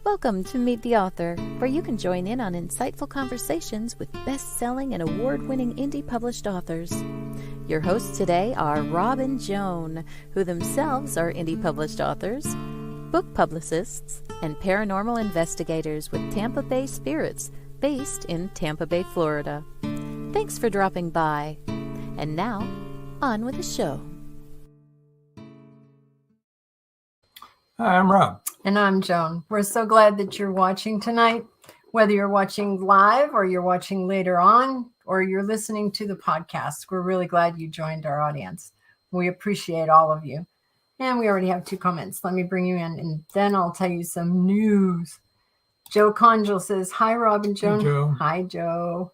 Welcome to Meet the Author, where you can join in on insightful conversations with best-selling and award-winning indie published authors. Your hosts today are Rob and Joan, who themselves are indie published authors, book publicists, and paranormal investigators with Tampa Bay Spirits, based in Tampa Bay, Florida. Thanks for dropping by. And now, on with the show. Hi, I'm Rob. And I'm Joan. We're so glad that you're watching tonight, whether you're watching live or you're watching later on, or you're listening to the podcast. We're really glad you joined our audience. We appreciate all of you. And we already have 2 comments. Let me bring you in, and then I'll tell you some news. Joe Conjal says, hi, Rob and Joan. Hey, Joe. Hi, Joe.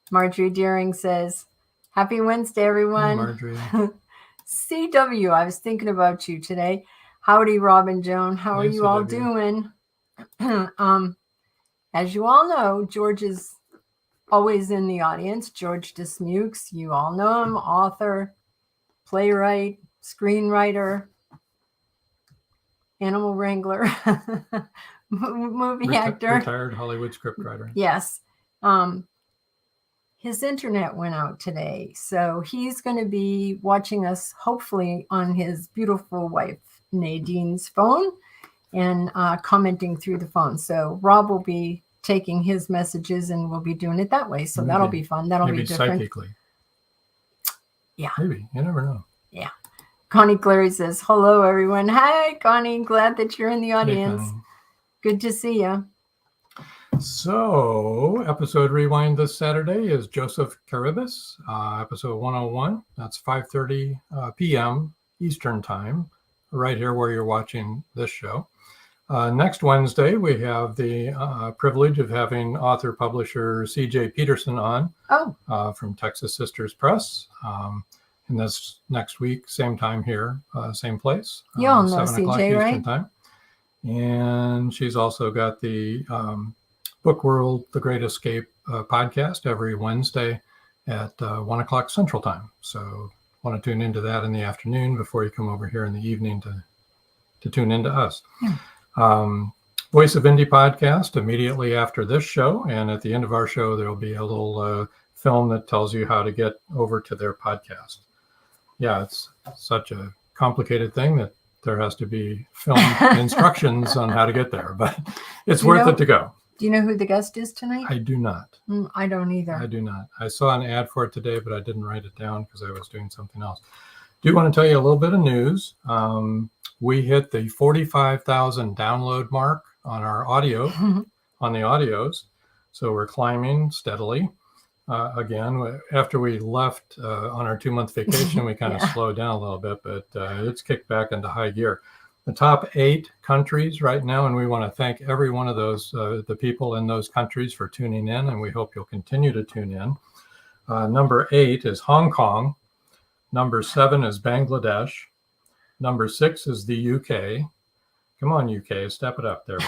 Marjorie Deering says, happy Wednesday, everyone. Hey, Marjorie. CW, I was thinking about you today. Howdy, Rob and Joan. How are you all doing? As you all know, George is always in the audience. George Dismukes, you all know him, author, playwright, screenwriter, animal wrangler, movie actor. Retired Hollywood scriptwriter. Yes. His internet went out today, so he's going to be watching us, hopefully, on his beautiful wife, Nadine's phone, and commenting through the phone. So Rob will be taking his messages, and we'll be doing it that way. So that'll be fun. That'll be different. Psychically. Yeah. Maybe. You never know. Yeah. Connie Clary says, hello, everyone. Hi, Connie. Glad that you're in the audience. Hey, good to see you. So, episode rewind this Saturday is Joseph Caribas, episode 101. That's 5:30 p.m. Eastern Time, right here where you're watching this show. Next Wednesday, we have the privilege of having author-publisher C.J. Peterson on from Texas Sisters Press. And this next week, same time here, same place. You all know 7 o'clock C.J., Eastern right? Time. And she's also got the Book World, The Great Escape podcast every Wednesday at 1 o'clock Central Time. So want to tune into that in the afternoon before you come over here in the evening to tune into us. Voice of Indie podcast immediately after this show. And at the end of our show, there will be a little film that tells you how to get over to their podcast. Yeah, it's such a complicated thing that there has to be film instructions on how to get there, but it's worth it to go. Do you know who the guest is tonight? I do not. I don't either. I do not. I saw an ad for it today, but I didn't write it down because I was doing something else. Do want to tell you a little bit of news. We hit the 45,000 download mark on our audio, on the audios. So we're climbing steadily. Again, after we left on our 2-month vacation, we kind of slowed down a little bit, but it's kicked back into high gear. The top 8 countries right now, and we want to thank every one of those, the people in those countries for tuning in, and we hope you'll continue to tune in. Number 8 is Hong Kong. Number 7 is Bangladesh. Number 6 is the UK. Come on, UK, step it up there.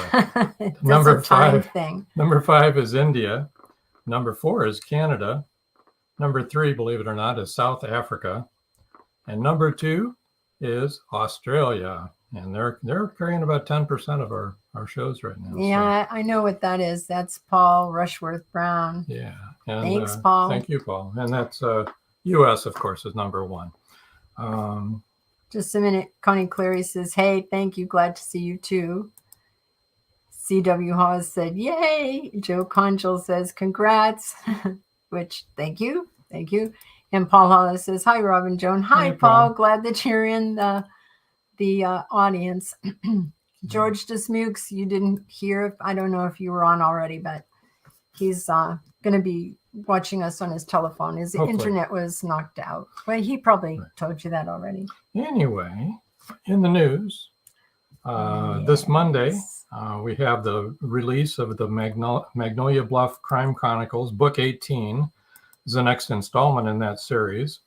Number 5 Number 5 is India. Number 4 is Canada. Number 3, believe it or not, is South Africa. And number 2 is Australia. And they're carrying about 10% of our shows right now. Yeah, so. I know what that is. That's Paul Rushworth Brown. Yeah. And, thanks, Paul. Thank you, Paul. And that's U.S., of course, is number 1. Just a minute. Connie Clary says, hey, thank you. Glad to see you too. C.W. Hawes said, yay. Joe Conjal says, congrats, which thank you. Thank you. And Paul Hollis says, hi, Robin Joan. Hi, Hi, Paul. Paul. Glad that you're in the audience. George Dismukes, you didn't hear. I don't know if you were on already, but he's going to be watching us on his telephone. His Hopefully. internet was knocked out. Well, he probably told you that already. Anyway, in the news, this Monday, we have the release of the Magnolia Bluff Crime Chronicles, Book 18 is the next installment in that series.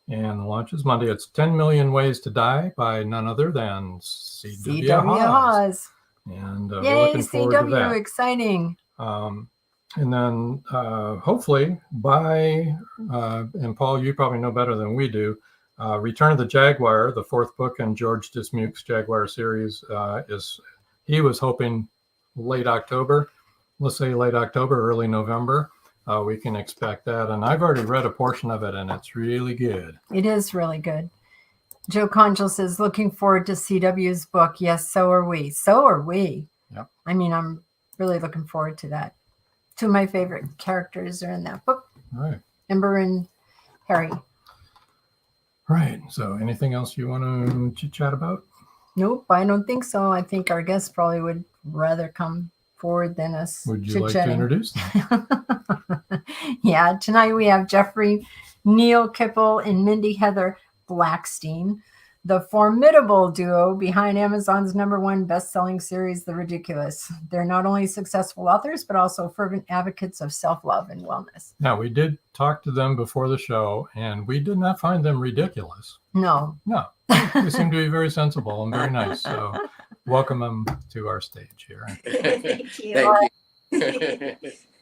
And the launch is Monday. It's 10 Million Ways to Die by none other than C.W. Hawes. And we're yay, looking forward to C.W., that. exciting. And then hopefully and Paul, you probably know better than we do, Return of the Jaguar, the fourth book in George Dismukes' Jaguar series, he was hoping late October, let's say late October, early November. We can expect that. And I've already read a portion of it, and it's really good. It is really good. Joe Conjal says, looking forward to CW's book. Yes, so are we. So are we. Yep. I mean, I'm really looking forward to that. Two of my favorite characters are in that book. Right. Ember and Harry. Right. So anything else you want to chat about? Nope, I don't think so. I think our guests probably would rather come forward than us. Would you like to introduce them? Yeah, tonight we have Jeffrey Neil KIPPEL and Mindy Heather Blackstein, the formidable duo behind Amazon's #1 best-selling series, The Ridiculous. They're not only successful authors, but also fervent advocates of self-love and wellness. Now, we did talk to them before the show, and we did not find them ridiculous. No. They seem to be very sensible and very nice. So welcome them to our stage here. Thank you.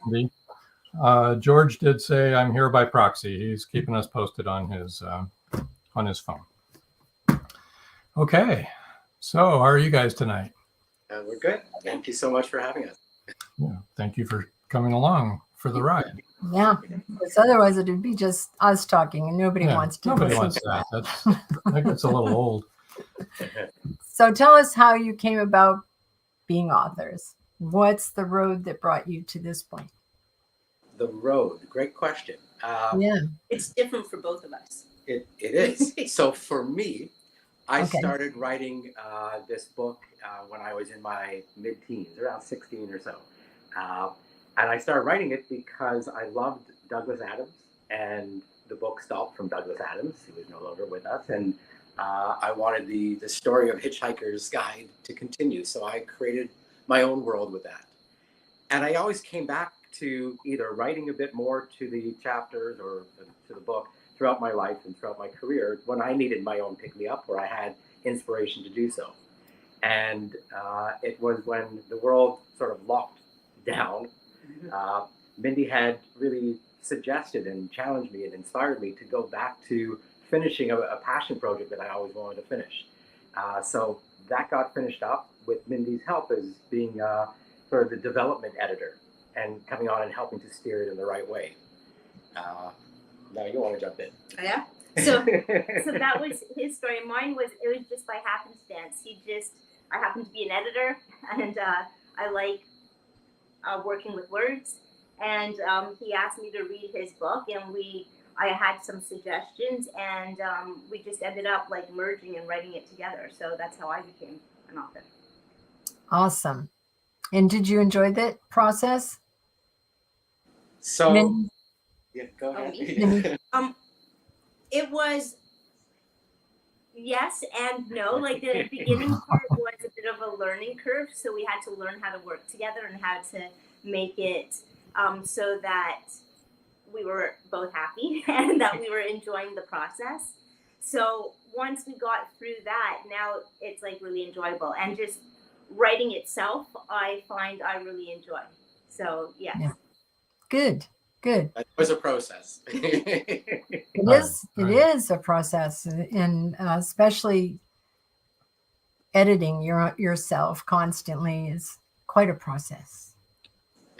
Mindy. George did say, I'm here by proxy. He's keeping us posted on his phone. Okay, so how are you guys tonight? We're good. Thank you so much for having us. Yeah, thank you for coming along for the ride. Yeah, because otherwise it would be just us talking and nobody wants to Nobody listen wants to that. That gets a little old. So tell us how you came about being authors. What's the road that brought you to this point? The road, great question. Yeah. It's different for both of us. It is. So for me, I Okay. started writing this book when I was in my mid-teens, around 16 or so. And I started writing it because I loved Douglas Adams, and the book stopped from Douglas Adams. He was no longer with us. And I wanted the story of Hitchhiker's Guide to continue. So I created my own world with that. And I always came back to either writing a bit more to the chapters or to the book throughout my life and throughout my career when I needed my own pick-me-up, where I had inspiration to do so. And it was when the world sort of locked down. Mindy had really suggested and challenged me and inspired me to go back to finishing a passion project that I always wanted to finish. So that got finished up with Mindy's help as being sort of the development editor and coming on and helping to steer it in the right way. Now you want to jump in. Yeah. So that was his story. Mine was, it was just by happenstance. I happened to be an editor, and I like working with words. And he asked me to read his book, and I had some suggestions, and we just ended up like merging and writing it together. So that's how I became an author. Awesome. And did you enjoy that process? So, Mindy? yeah, go ahead. Mindy? It was yes and no. Like the beginning part was a bit of a learning curve, so we had to learn how to work together and how to make it so that we were both happy and that we were enjoying the process. So once we got through that, now it's like really enjoyable, and just writing itself, I find I really enjoy. So yes. Yeah. Good. It was a process. It Right. is a process, and especially editing yourself constantly is quite a process.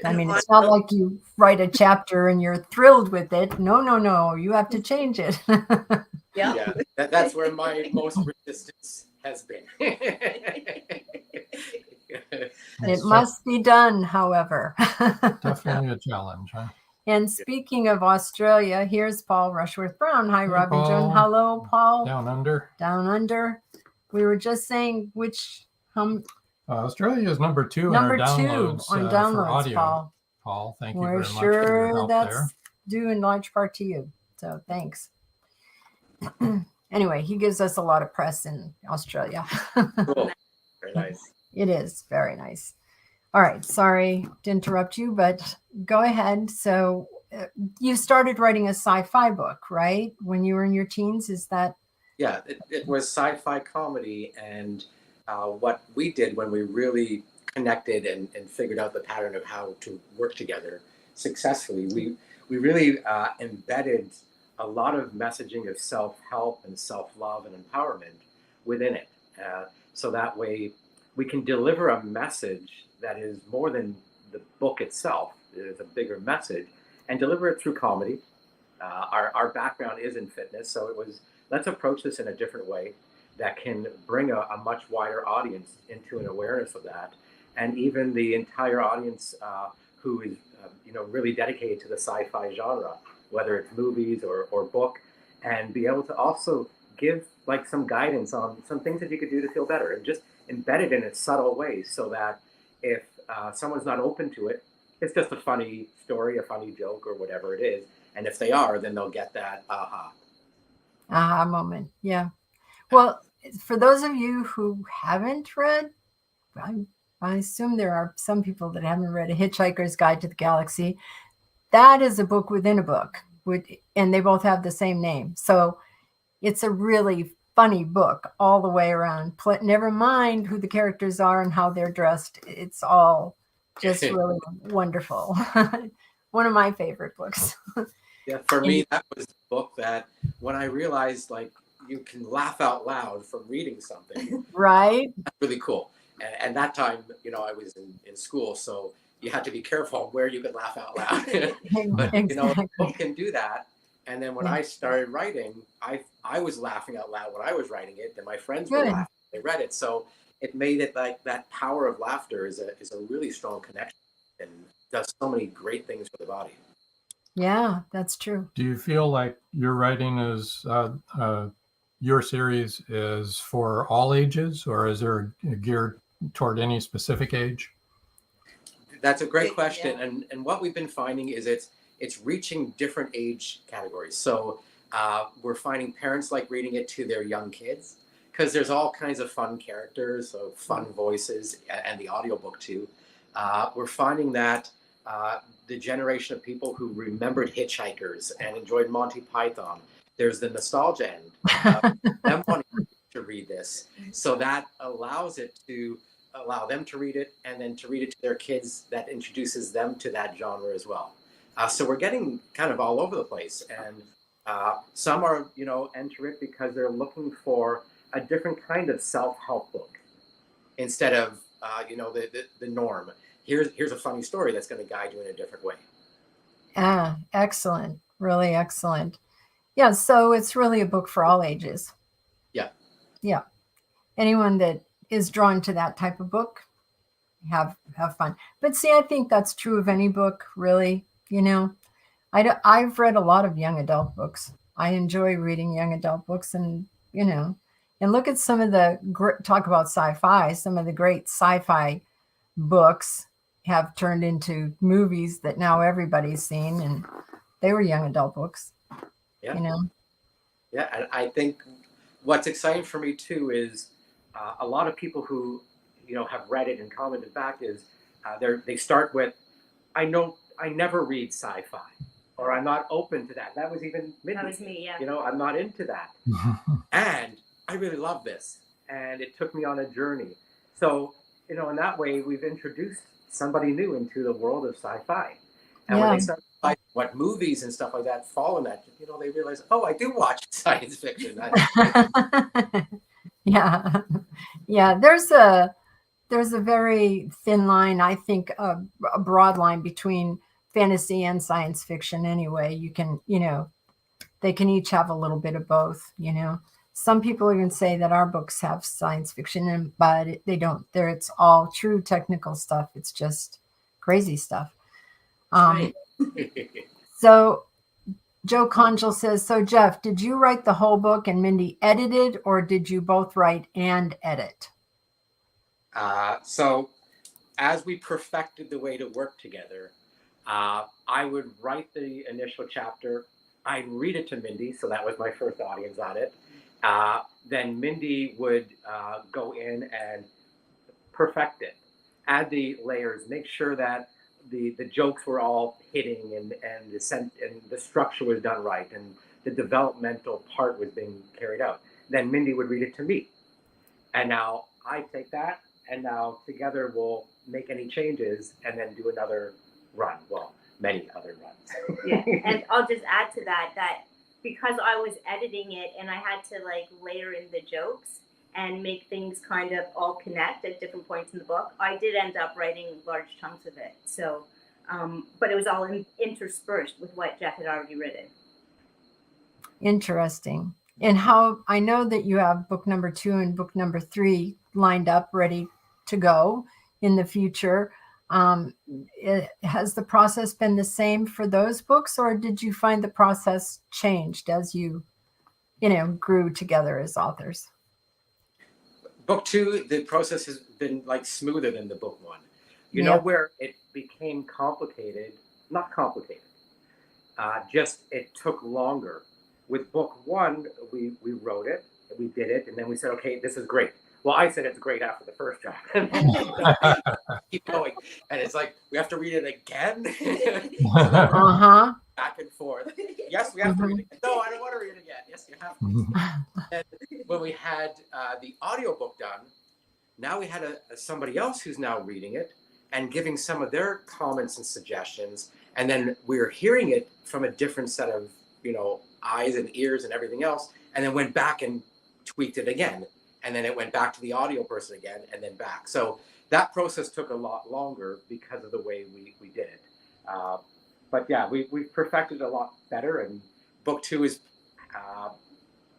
I mean, it's not like you write a chapter and you're thrilled with it. No, you have to change it. Yeah, that's where my most resistance has been. It must be done, however. Definitely a challenge, huh? And speaking of Australia, here's Paul Rushworth Brown. Hi, Hey, Robin Joan. Paul. Hello, Paul. Down under. Down under. We were just saying which Australia is number 2 number in our downloads, 2 on for downloads, audio. Paul. Paul, thank you We're very much for sure your help that's there. due in large part to you. So thanks. Anyway, he gives us a lot of press in Australia. Cool. Very nice. It is very nice. All right. Sorry to interrupt you, but go ahead. So you started writing a sci-fi book, right? When you were in your teens, is that? Yeah, it was sci-fi comedy. And what we did when we really connected and figured out the pattern of how to work together successfully, we really embedded a lot of messaging of self-help and self-love and empowerment within it. So that way we can deliver a message that is more than the book itself. There's a bigger message, and deliver it through comedy. Our background is in fitness, so it was, let's approach this in a different way that can bring a much wider audience into an awareness of that. And even the entire audience who is really dedicated to the sci-fi genre, whether it's movies or book, and be able to also give like some guidance on some things that you could do to feel better, and just embed it in a subtle way so that if someone's not open to it, it's just a funny story, a funny joke, or whatever it is. And if they are, then they'll get that aha Moment. Yeah. Well, for those of you who haven't read, I assume there are some people that haven't read A Hitchhiker's Guide to the Galaxy. That is a book within a book, and they both have the same name. So it's a really funny book all the way around. Never mind who the characters are and how they're dressed. It's all just really wonderful. One of my favorite books. Yeah, for me, that was the book that when I realized like you can laugh out loud from reading something. Right. That's really cool. And that time, I was in school, so you had to be careful where you could laugh out loud. But Exactly. a book can do that. And then when I started writing, I was laughing out loud when I was writing it, and my friends were laughing when they read it. So it made it like that power of laughter is a really strong connection and does so many great things for the body. Yeah, that's true. Do you feel like your writing is, your series is for all ages, or is there geared toward any specific age? That's a great question. Yeah. And what we've been finding is it's reaching different age categories. So we're finding parents like reading it to their young kids because there's all kinds of fun characters, so fun voices, and the audiobook too. We're finding that the generation of people who remembered Hitchhikers and enjoyed Monty Python, there's the nostalgia end. Them wanting to read this. So that allows it to allow them to read it, and then to read it to their kids, that introduces them to that genre as well. So we're getting kind of all over the place, and some are, enter it because they're looking for a different kind of self-help book instead of, the norm. Here's a funny story that's going to guide you in a different way. Excellent. Really excellent. Yeah. So it's really a book for all ages. Yeah. Yeah. Anyone that is drawn to that type of book, have fun. But see, I think that's true of any book, really. I've read a lot of young adult books. I enjoy reading young adult books, and look at some of the talk about sci-fi. Some of the great sci-fi books have turned into movies that now everybody's seen, and they were young adult books. Yeah. Yeah, and I think what's exciting for me too is a lot of people who have read it and commented back is they start with, I never read sci-fi, or I'm not open to that. That was even Mindy. That was me, yeah. I'm not into that. And I really love this. And it took me on a journey. So, in that way, we've introduced somebody new into the world of sci-fi. And when they start like what movies and stuff like that fall in that, they realize, oh, I do watch science fiction. Yeah. Yeah. There's a very thin line, I think, a broad line between fantasy and science fiction anyway. You can, they can each have a little bit of both, some people even say that our books have science fiction in, but they don't. It's all true technical stuff. It's just crazy stuff. Right. So Joe Conjal says, so Jeff, did you write the whole book and Mindy edited, or did you both write and edit? So as we perfected the way to work together, I would write the initial chapter. I'd read it to Mindy, so that was my first audience on it. Then Mindy would go in and perfect it, add the layers, make sure that the jokes were all hitting and the structure was done right and the developmental part was being carried out. Then Mindy would read it to me. And now I take that and now together we'll make any changes and then do another run. Well, many other runs. Yeah, and I'll just add to that because I was editing it and I had to like layer in the jokes and make things kind of all connect at different points in the book, I did end up writing large chunks of it. So, but it was all interspersed with what Jeff had already written. Interesting. And how I know that you have book number 2 and book number 3 lined up, ready to go in the future. Has the process been the same for those books, or did you find the process changed as you grew together as authors? Book 2, the process has been like smoother than the book 1. You know where it became complicated? Not complicated. Just it took longer. With book 1, we wrote it, we did it, and then we said, okay, this is great. Well, I said it's great after the first draft. Keep going. And it's like, we have to read it again? Back and forth. Yes, we have to read it again. No, I don't want to read it again. Yes, you have to. And when we had the audiobook done, now we had somebody else who's now reading it and giving some of their comments and suggestions. And then we were hearing it from a different set of, eyes and ears and everything else. And then went back and tweaked it again. And then it went back to the audio person again and then back. So that process took a lot longer because of the way we did it. But yeah, we've perfected it a lot better. And book 2 is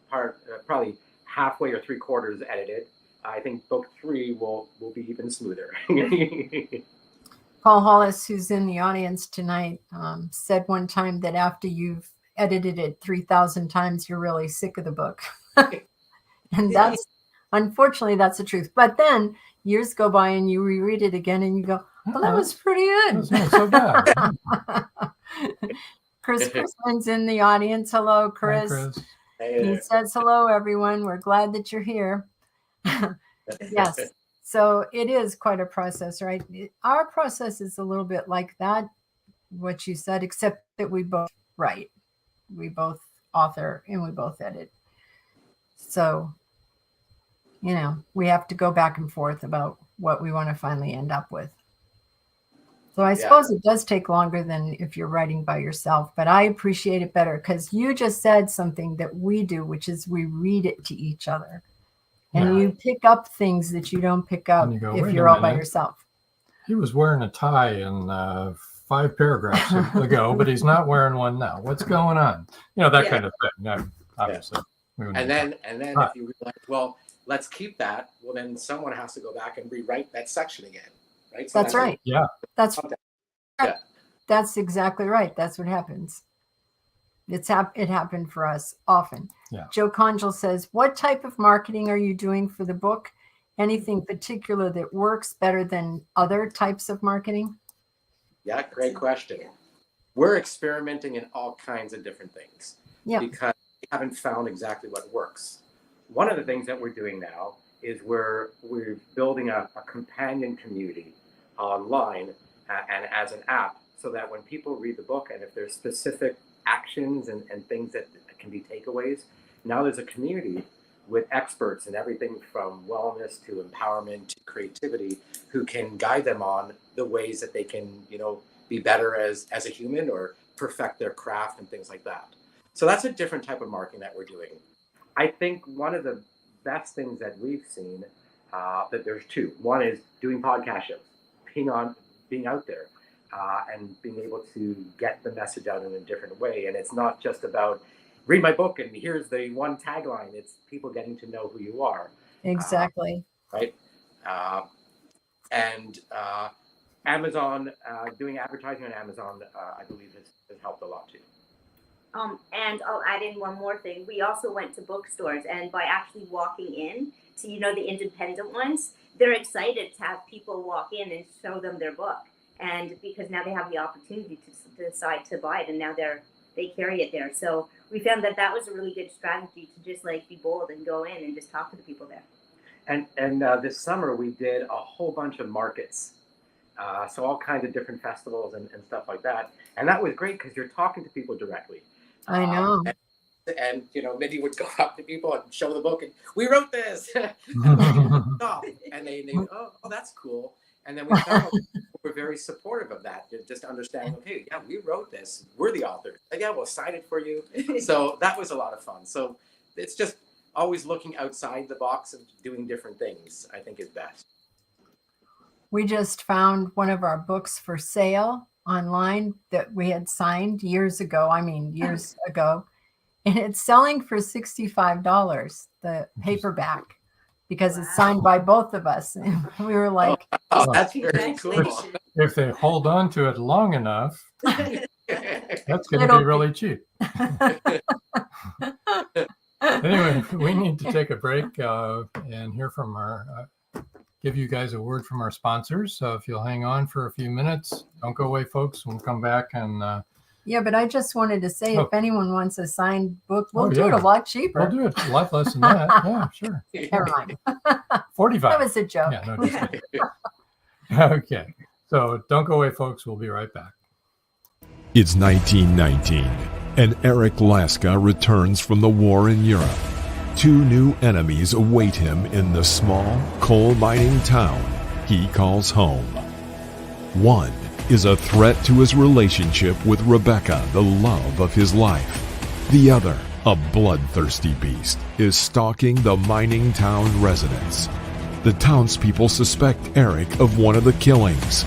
probably halfway or 3/4 edited. I think book 3 will be even smoother. Paul Hollis, who's in the audience tonight, said one time that after you've edited it 3,000 times, you're really sick of the book. And unfortunately, that's the truth. But then years go by and you reread it again and you go, well, that was pretty good. That's not so bad. Chris Chrisman's in the audience. Hello, Chris. Hi, Chris. He says, hello, everyone. We're glad that you're here. Yes. So it is quite a process, right? Our process is a little bit like that, what you said, except that we both write. We both author and we both edit. So, we have to go back and forth about what we want to finally end up with. So I suppose it does take longer than if you're writing by yourself, but I appreciate it better because you just said something that we do, which is we read it to each other. And you pick up things that you don't pick up if you're all by yourself. He was wearing a tie in 5 paragraphs ago, but he's not wearing one now. What's going on? That kind of thing. No, obviously. And then if you realize, well, let's keep that. Well, then someone has to go back and rewrite that section again, right? So that's right. That's right. That's exactly right. That's what happens. It happened for us often. Yeah. Joe Conjal says, what type of marketing are you doing for the book? Anything particular that works better than other types of marketing? Yeah, great question. We're experimenting in all kinds of different things because we haven't found exactly what works. One of the things that we're doing now is we're building a companion community online and as an app so that when people read the book and if there's specific actions and things that can be takeaways, now there's a community with experts in everything from wellness to empowerment to creativity who can guide them on the ways that they can, be better as a human or perfect their craft and things like that. So that's a different type of marketing that we're doing. I think one of the best things that we've seen, that there's 2. One is doing podcast shows, being out there and being able to get the message out in a different way. And it's not just about read my book and here's the one tagline. It's people getting to know who you are. Exactly. Right. And Amazon, doing advertising on Amazon, I believe has helped a lot too. And I'll add in one more thing. We also went to bookstores, and by actually walking in to, the independent ones, they're excited to have people walk in and show them their book. And because now they have the opportunity to decide to buy it, and now they carry it there. So we found that was a really good strategy to just like be bold and go in and just talk to the people there. And this summer we did a whole bunch of markets. So all kinds of different festivals and stuff like that. And that was great because you're talking to people directly. I know. And Mindy would go up to people and show the book and we wrote this. And they oh, that's cool. And then we found we're very supportive of that. Just understanding, okay, yeah, we wrote this. We're the authors. Yeah, we'll sign it for you. So that was a lot of fun. So it's just always looking outside the box and doing different things, I think is best. We just found one of our books for sale online that we had signed years ago. And it's selling for $65, the paperback, because it's signed by both of us. And we were like, oh, that's very cool. If they hold on to it long enough, that's going to be really cheap. Anyway, we need to take a break and hear from give you guys a word from our sponsors. So if you'll hang on for a few minutes, don't go away, folks. We'll come back and. Yeah, but I just wanted to say, if anyone wants a signed book, we'll do it a lot cheaper. We'll do it a lot less than that. Yeah, sure. Never mind. 45. That was a joke. Yeah, no, just kidding. Okay. So don't go away, folks. We'll be right back. It's 1919, and Eric Laska returns from the war in Europe. Two new enemies await him in the small coal mining town he calls home. One is a threat to his relationship with Rebecca, the love of his life. The other, a bloodthirsty beast, is stalking the mining town residents. The townspeople suspect Eric of one of the killings.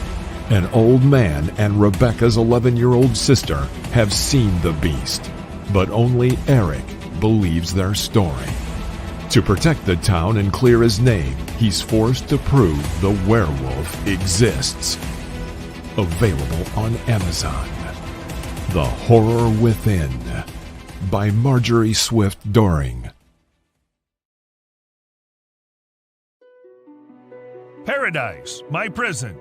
An old man and Rebecca's 11-year-old sister have seen the beast, but only Eric believes their story. To protect the town and clear his name, he's forced to prove the werewolf exists. Available on Amazon. The Horror Within by Marjorie Swift Doring. Paradise, my prison.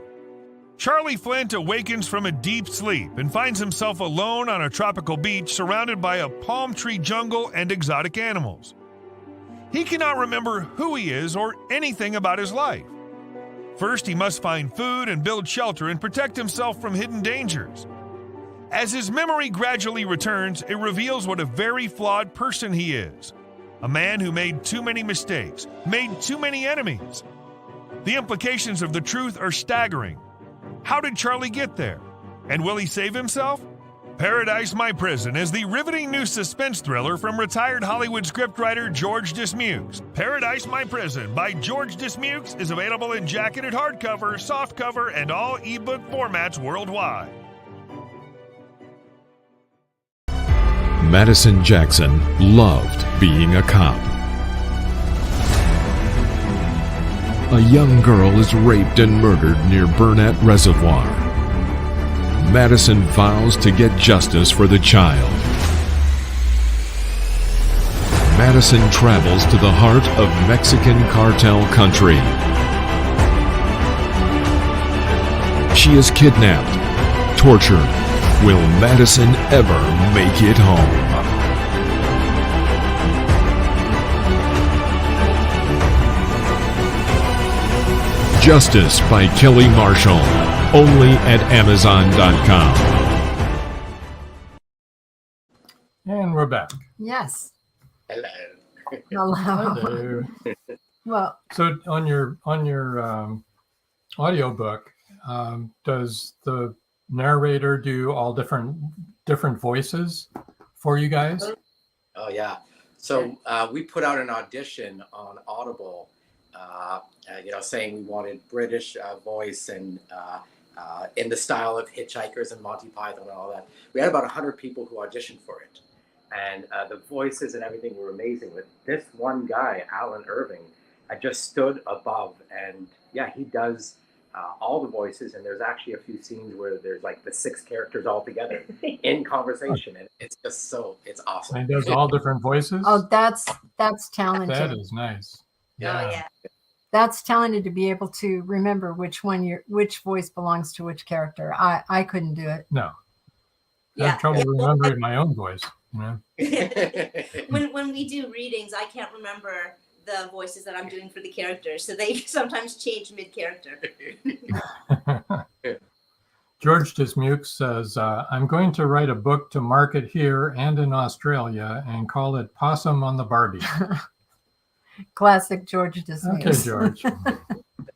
Charlie Flint awakens from a deep sleep and finds himself alone on a tropical beach surrounded by a palm tree jungle and exotic animals. He cannot remember who he is or anything about his life. First, he must find food and build shelter and protect himself from hidden dangers. As his memory gradually returns, it reveals what a very flawed person he is. A man who made too many mistakes, made too many enemies. The implications of the truth are staggering. How did Charlie get there? And will he save himself? Paradise, My Prison is the riveting new suspense thriller from retired Hollywood scriptwriter George Dismukes. Paradise, My Prison by George Dismukes is available in jacketed hardcover, softcover, and all ebook formats worldwide. Madison Jackson loved being a cop. A young girl is raped and murdered near Burnett Reservoir. Madison vows to get justice for the child. Madison travels to the heart of Mexican cartel country. She is kidnapped, tortured. Will Madison ever make it home? Justice by Kelly Marshall, only at Amazon.com. And we're back. Yes. Hello. Hello. Hello. Well, So on your audiobook, does the narrator do all different voices for you guys? Oh yeah. So we put out an audition on Audible, saying we wanted British voice and in the style of Hitchhikers and Monty Python and all that. We had about 100 people who auditioned for it. and the voices and everything were amazing. But this one guy, Alan Irving, I just stood above, and yeah, he does all the voices, and there's actually a few scenes where there's like the 6 characters all together in conversation, and it's just it's awesome. And he does all different voices. Oh, that's talented. That is nice. Oh yeah. That's talented to be able to remember which voice belongs to which character. I couldn't do it. No. I Yeah. have trouble remembering my own voice. You know? when we do readings, I can't remember the voices that I'm doing for the characters, so they sometimes change mid-character. George Dismuke says, I'm going to write a book to market here and in Australia and call it Possum on the Barbie. Classic George Disney. Okay, George.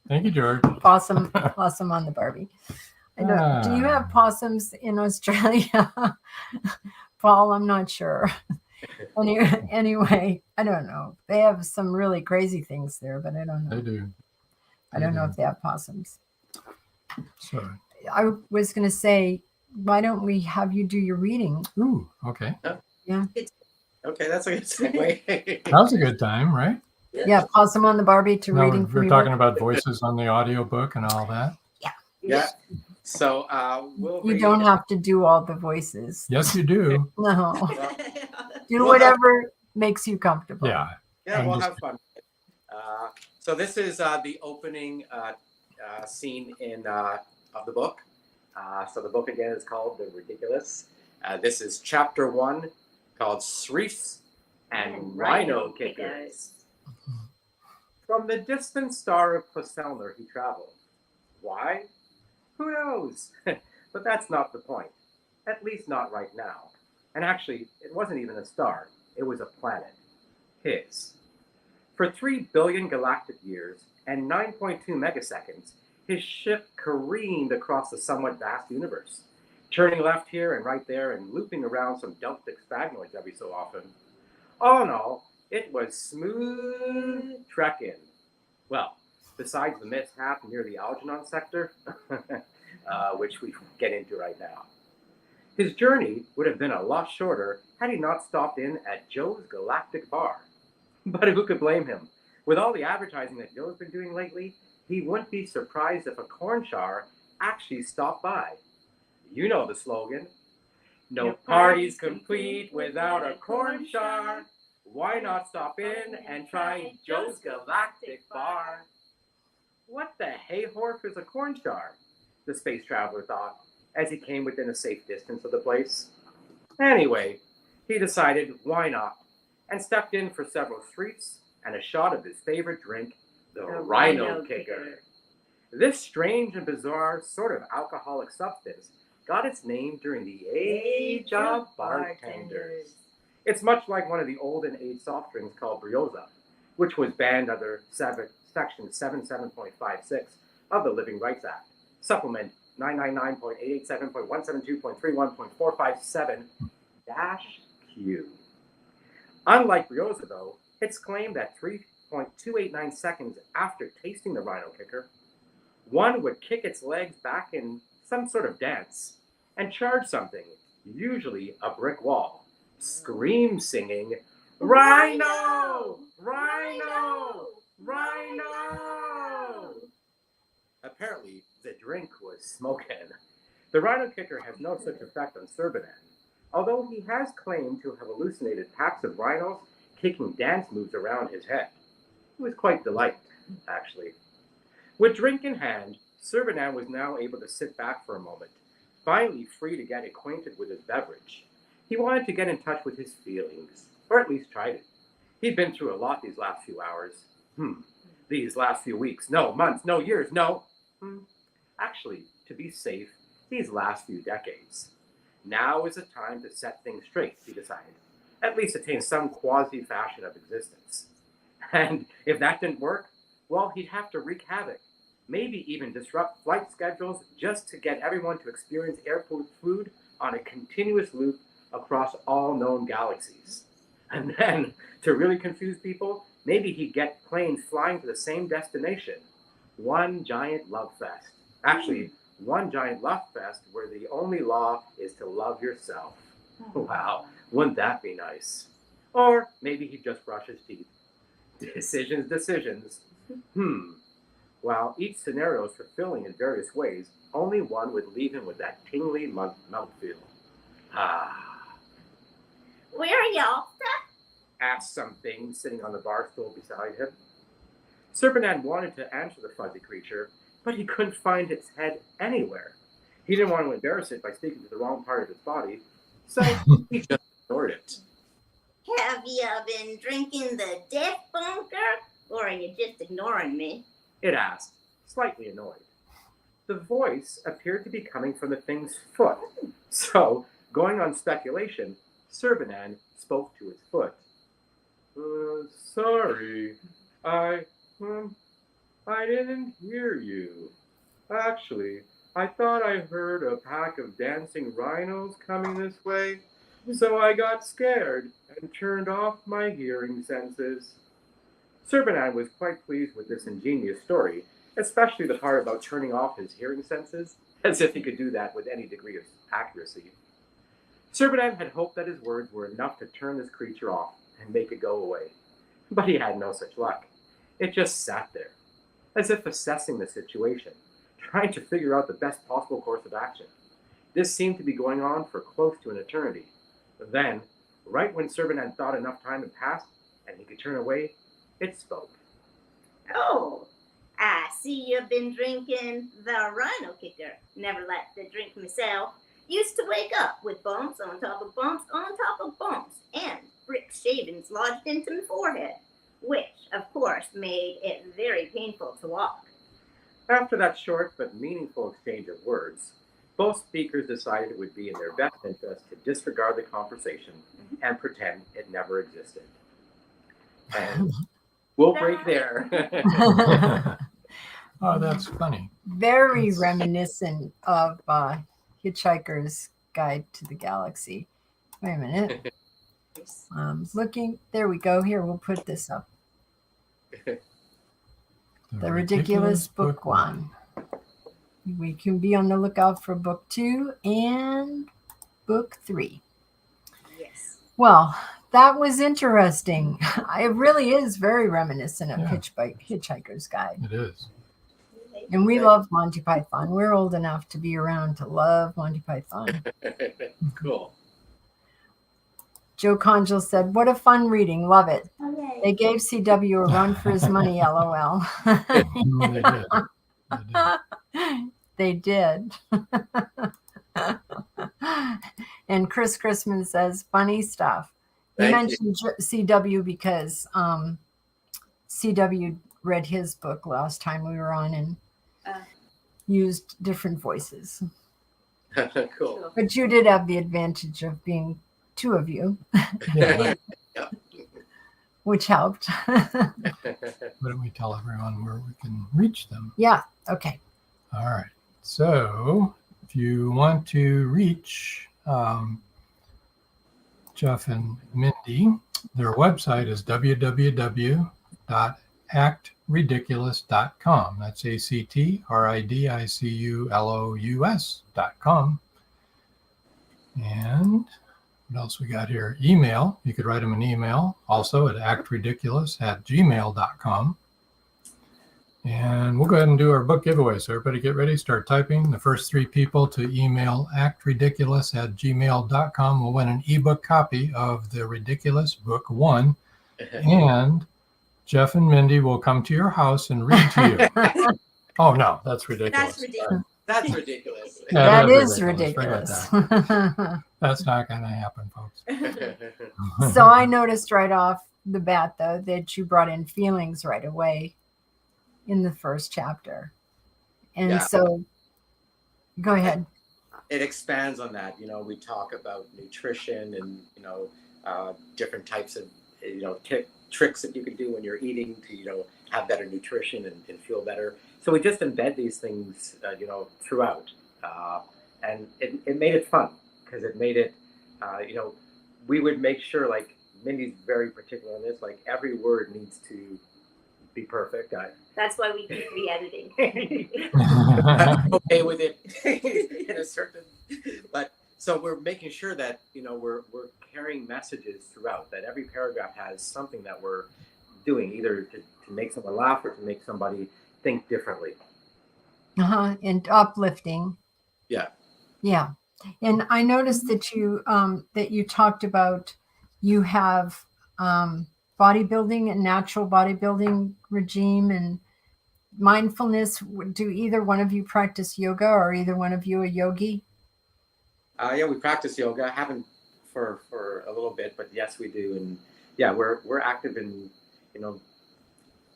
Thank you, George. Possum on the Barbie. I don't, do you have possums in Australia? Paul, I'm not sure. Anyway, I don't know. They have some really crazy things there, but I don't know. They do. I don't know if they have possums. Sorry. I was going to say, why don't we have you do your reading? Ooh, okay. Yeah. Okay, that's a good segue. That was a good time, right? Yeah, Possum on the Barbie to No, reading. we're talking about voices on the audiobook and all that. Yeah. So You don't have to do all the voices. Yes, you do. No. Do whatever makes you comfortable. Yeah. Yeah, we'll have fun. So this is the opening scene of the book. So the book again is called The Ridiculous. This is chapter 1, called Sreefs and Rhino Kickers. From the distant star of Poselner he traveled. Why? Who knows? But that's not the point. At least not right now. And actually, it wasn't even a star. It was a planet. His. For 3 billion galactic years and 9.2 megaseconds, his ship careened across the somewhat vast universe, turning left here and right there and looping around some Delphic sphagnoids every so often. All in all, it was smooth trekking. Well, besides the mishap near the Algernon sector, which we get into right now. His journey would have been a lot shorter had he not stopped in at Joe's Galactic Bar. But who could blame him? With all the advertising that Joe's been doing lately, he wouldn't be surprised if a corn char actually stopped by. You know the slogan. No party's complete without a corn char. Why not stop in and try Joe's Galactic Bar? What the hay-horf is a corn char? The space traveler thought, as he came within a safe distance of the place. Anyway, he decided why not, and stepped in for seveal streets and a shot of his favorite drink, the Rhino Kicker. This strange and bizarre sort of alcoholic substance got its name during the age of bartenders. It's much like one of the olden age soft drinks called Brioza, which was banned under Section 77.56 of the Living Rights Act, Supplement 999.887.172.31.457-Q. Unlike Brioza, though, it's claimed that 3.289 seconds after tasting the Rhino Kicker, one would kick its legs back in some sort of dance and charge something, usually a brick wall, scream singing, "Rhino! Rhino! Rhino!" Apparently, the drink was smoking. The Rhino Kicker has no such effect on Serbanan, although he has claimed to have hallucinated packs of rhinos kicking dance moves around his head. He was quite delighted, actually. With drink in hand, Serbanan was now able to sit back for a moment, finally free to get acquainted with his beverage. He wanted to get in touch with his feelings, or at least tried it. He'd been through a lot these last few hours. These last few weeks. No, months, no, years, no. Actually, to be safe, these last few decades. Now is the time to set things straight, he decided. At least attain some quasi-fashion of existence. And if that didn't work, well, he'd have to wreak havoc. Maybe even disrupt flight schedules just to get everyone to experience airport food on a continuous loop across all known galaxies. And then, to really confuse people, maybe he'd get planes flying to the same destination. One giant love fest. Actually, one giant love fest where the only law is to love yourself. Wow, Wouldn't that be nice? Or maybe he'd just brush his teeth. Decisions. While each scenario is fulfilling in various ways, only one would leave him with that tingly mouthfeel. Where are y'all? Asked something sitting on the bar stool beside him. Serpenad wanted to answer the fuzzy creature, but he couldn't find its head anywhere. He didn't want to embarrass it by speaking to the wrong part of its body, so he just ignored it. Have you been drinking the death bunker, or are you just ignoring me? It asked, slightly annoyed. The voice appeared to be coming from the thing's foot, so, going on speculation, Serpenad spoke to its foot. Sorry, I didn't hear you. Actually, I thought I heard a pack of dancing rhinos coming this way, so I got scared and turned off my hearing senses. Serpenad was quite pleased with this ingenious story, especially the part about turning off his hearing senses, as if he could do that with any degree of accuracy. Serpenad had hoped that his words were enough to turn this creature off and make it go away, but he had no such luck. It just sat there, as if assessing the situation, trying to figure out the best possible course of action. This seemed to be going on for close to an eternity. Then, right when Serpenad thought enough time had passed and he could turn away, it spoke. Oh, I see you've been drinking the rhino kicker. Never liked the drink myself. Used to wake up with bumps on top of bumps on top of bumps and brick shavings lodged into my forehead, which, of course, made it very painful to walk. After that short but meaningful exchange of words, both speakers decided it would be in their best interest to disregard the conversation and pretend it never existed. And we'll break there. Oh, that's funny. Very reminiscent of Hitchhiker's Guide to the Galaxy. Wait a minute. Looking. There we go. Here, we'll put this up. The Ridiculous Book 1. We can be on the lookout for Book 2 and Book 3. Yes. Well, that was interesting. It really is very reminiscent of Hitchhiker's Guide. It is. And we love Monty Python. We're old enough to be around to love Monty Python. Cool. Joe Conjal said, "What a fun reading. Love it. Okay. They gave CW a run for his money, LOL." They did. And Chris Christmas says, "Funny stuff." He mentioned CW because CW read his book last time we were on and used different voices. Cool. But you did have the advantage of being two of you, Yeah. which helped. Why don't we tell everyone where we can reach them? Yeah. Okay. All right. So if you want to reach Jeff and Mindy, their website is www.actridiculous.com. That's ACTRIDICULOUS.com. And what else we got here? Email. You could write them an email also at actridiculous@gmail.com. And we'll go ahead and do our book giveaway. So everybody get ready, start typing. The first 3 people to email actridiculous@gmail.com will win an ebook copy of The Ridiculous Book 1. And Jeff and Mindy will come to your house and read to you. Oh, no, that's ridiculous. That's ridiculous. That's ridiculous. That is Forget ridiculous. that. That's not going to happen, folks. So I noticed right off the bat, though, that you brought in feelings right away in the first chapter. And so go ahead. It expands on that. We talk about nutrition and, different types of, tricks that you can do when you're eating to, have better nutrition and feel better. So we just embed these things, throughout. And it made it fun because it made it, we would make sure, like, Mindy's very particular on this, like every word needs to be perfect. That's why we keep re-editing. Okay with it in a certain, but so we're making sure that we're carrying carrying messages throughout, that every paragraph has something that we're doing, either to make someone laugh or to make somebody think differently. And uplifting. Yeah. Yeah. And I noticed that you talked about you have bodybuilding and natural bodybuilding regime and mindfulness. Do either one of you practice yoga, or either one of you a yogi? Yeah, we practice yoga. I haven't for a little bit, but yes, we do. And yeah, we're active in, you know,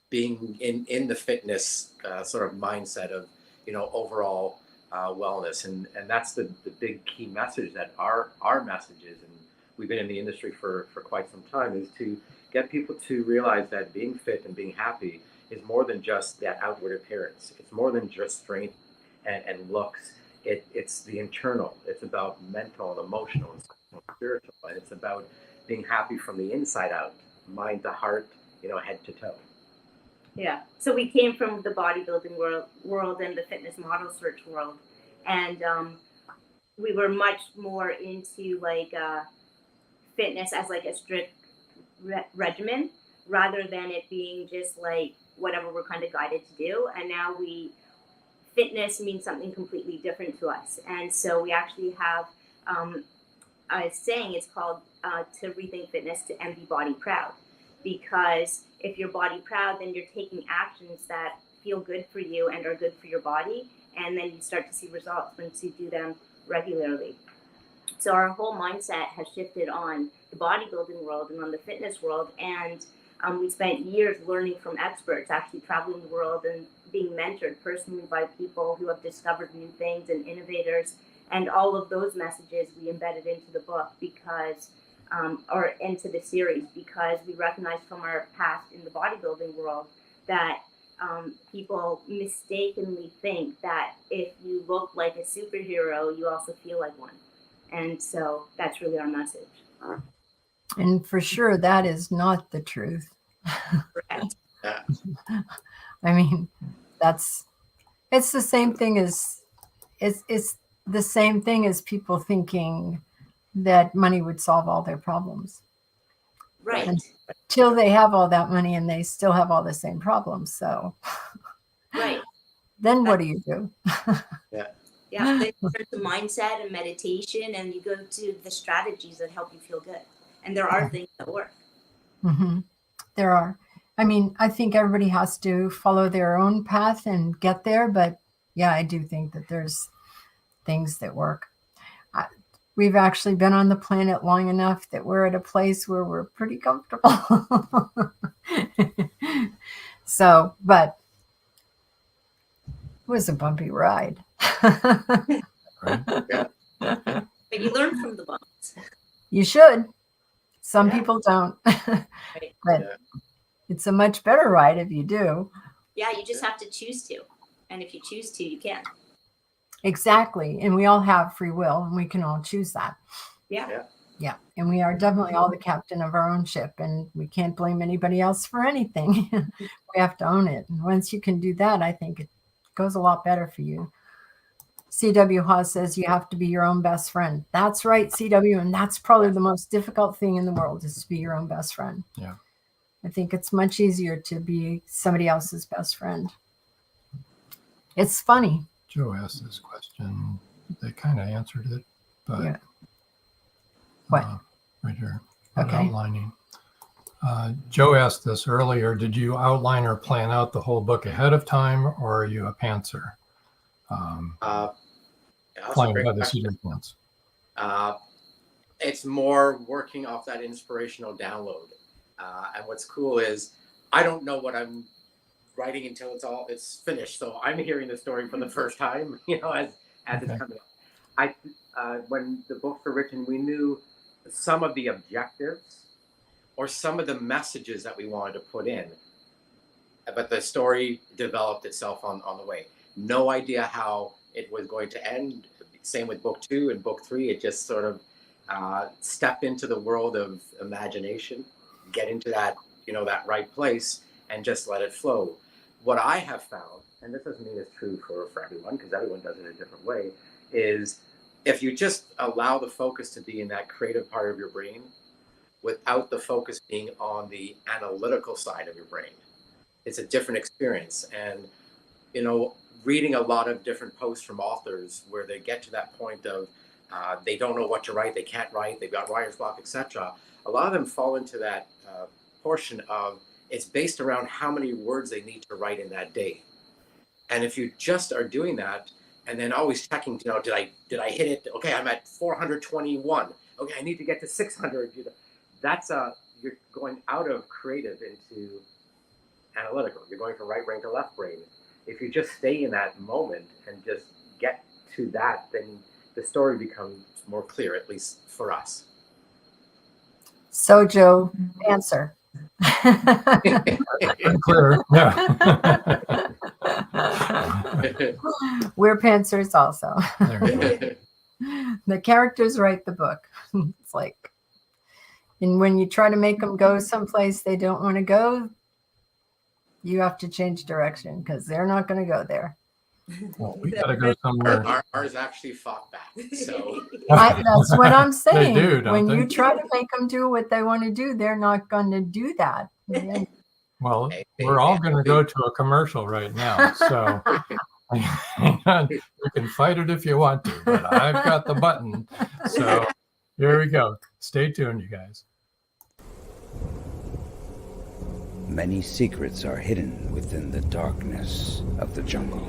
being in the fitness sort of mindset of, you know, overall wellness. And that's the big key message that our message is, and we've been in the industry for quite some time, is to get people to realize that being fit and being happy is more than just that outward appearance. It's more than just strength and looks. It's the internal. It's about mental and emotional and spiritual. And it's about being happy from the inside out, mind to heart, you know, head to toe. Yeah. So we came from the bodybuilding world and the fitness model search world, and we were much more into like fitness as like a strict regimen, rather than it being just like whatever we're kind of guided to do. And now fitness means something completely different to us, and so we actually have a saying. It's called to rethink fitness to be body proud. Because if you're body proud, then you're taking actions that feel good for you and are good for your body. And then you start to see results once you do them regularly. So our whole mindset has shifted on the bodybuilding world and on the fitness world. And we spent years learning from experts, actually traveling the world and being mentored personally by people who have discovered new things and innovators. And all of those messages we embedded into the book because or into the series, because we recognize from our past in the bodybuilding world that people mistakenly think that if you look like a superhero, you also feel like one. And so that's really our message. And for sure, that is not the truth. Correct. I mean, it's the same thing as it's the same thing as people thinking that money would solve all their problems. Right. Until they have all that money and they still have all the same problems. So right. Then what do you do? Yeah. Yeah. Then you turn to mindset and meditation, and you go to the strategies that help you feel good. And there are things that work. Mm-hmm. There are. I mean, I think everybody has to follow their own path and get there. But yeah, I do think that there's things that work. We've actually been on the planet long enough that we're at a place where we're pretty comfortable. So, but it was a bumpy ride. Yeah. But you learn from the bumps. You should. Some Yeah. people don't. Right. But Yeah. it's a much better ride if you do. Yeah, you just have to choose to. And if you choose to, you can. Exactly. And we all have free will and we can all choose that. Yeah. Yeah. Yeah. And we are definitely all the captain of our own ship, and we can't blame anybody else for anything. We have to own it. And once you can do that, I think it goes a lot better for you. C.W. Hawes says you have to be your own best friend. That's right, C.W. And that's probably the most difficult thing in the world, is to be your own best friend. Yeah. I think it's much easier to be somebody else's best friend. It's funny. Joe asked this question. They kind of answered it, but Yeah. What? Right here. About Okay. Outlining. Joe asked this earlier. Did you outline or plan out the whole book ahead of time, or are you a pantser? That's a Flying great by the question. seat of your pants. It's more working off that inspirational download. And what's cool is I don't know what I'm writing until it's finished. So I'm hearing the story for the first time, as Okay. it's coming up. When the books were written, we knew some of the objectives or some of the messages that we wanted to put in, but the story developed itself on the way. No idea how it was going to end. Same with book 2 and book 3. It just sort of stepped into the world of imagination, get into that, that right place, and just let it flow. What I have found, and this doesn't mean it's true for everyone, because everyone does it in a different way, is if you just allow the focus to be in that creative part of your brain, without the focus being on the analytical side of your brain. It's a different experience. And, reading a lot of different posts from authors where they get to that point of they don't know what to write, they can't write, they've got writer's block, etc. A lot of them fall into that portion of it's based around how many words they need to write in that day. And if you just are doing that and then always checking, did I hit it? Okay, I'm at 421. Okay, I need to get to 600. That's you're going out of creative into analytical. You're going from right brain to left brain. If you just stay in that moment and just get to that, then the story becomes more clear, at least for us. So, Joe, answer. Clear, yeah. We're pantsers also. There we go. The characters write the book. It's like, and when you try to make them go someplace they don't want to go, you have to change direction because they're not going to go there. Well, we gotta go somewhere. Ours actually fought back. So That's what I'm saying. They do, don't when they? you try to make them do what they want to do, they're not going to do that. Well, we're all going to go to a commercial right now, so you can fight it if you want to, but I've got the button. So here we go. Stay tuned, you guys. Many secrets are hidden within the darkness of the jungle.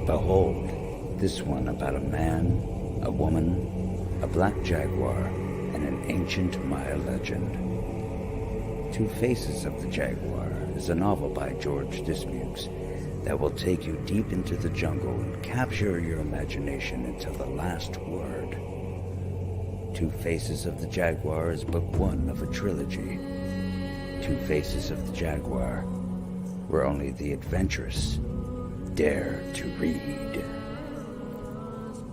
Behold, this one about a man, a woman, a black jaguar, and an ancient Maya legend. Two Faces of the Jaguar is a novel by George Dismukes that will take you deep into the jungle and capture your imagination until the last word. Two Faces of the Jaguar is book one of a trilogy. Two Faces of the Jaguar, where only the adventurous dare to read.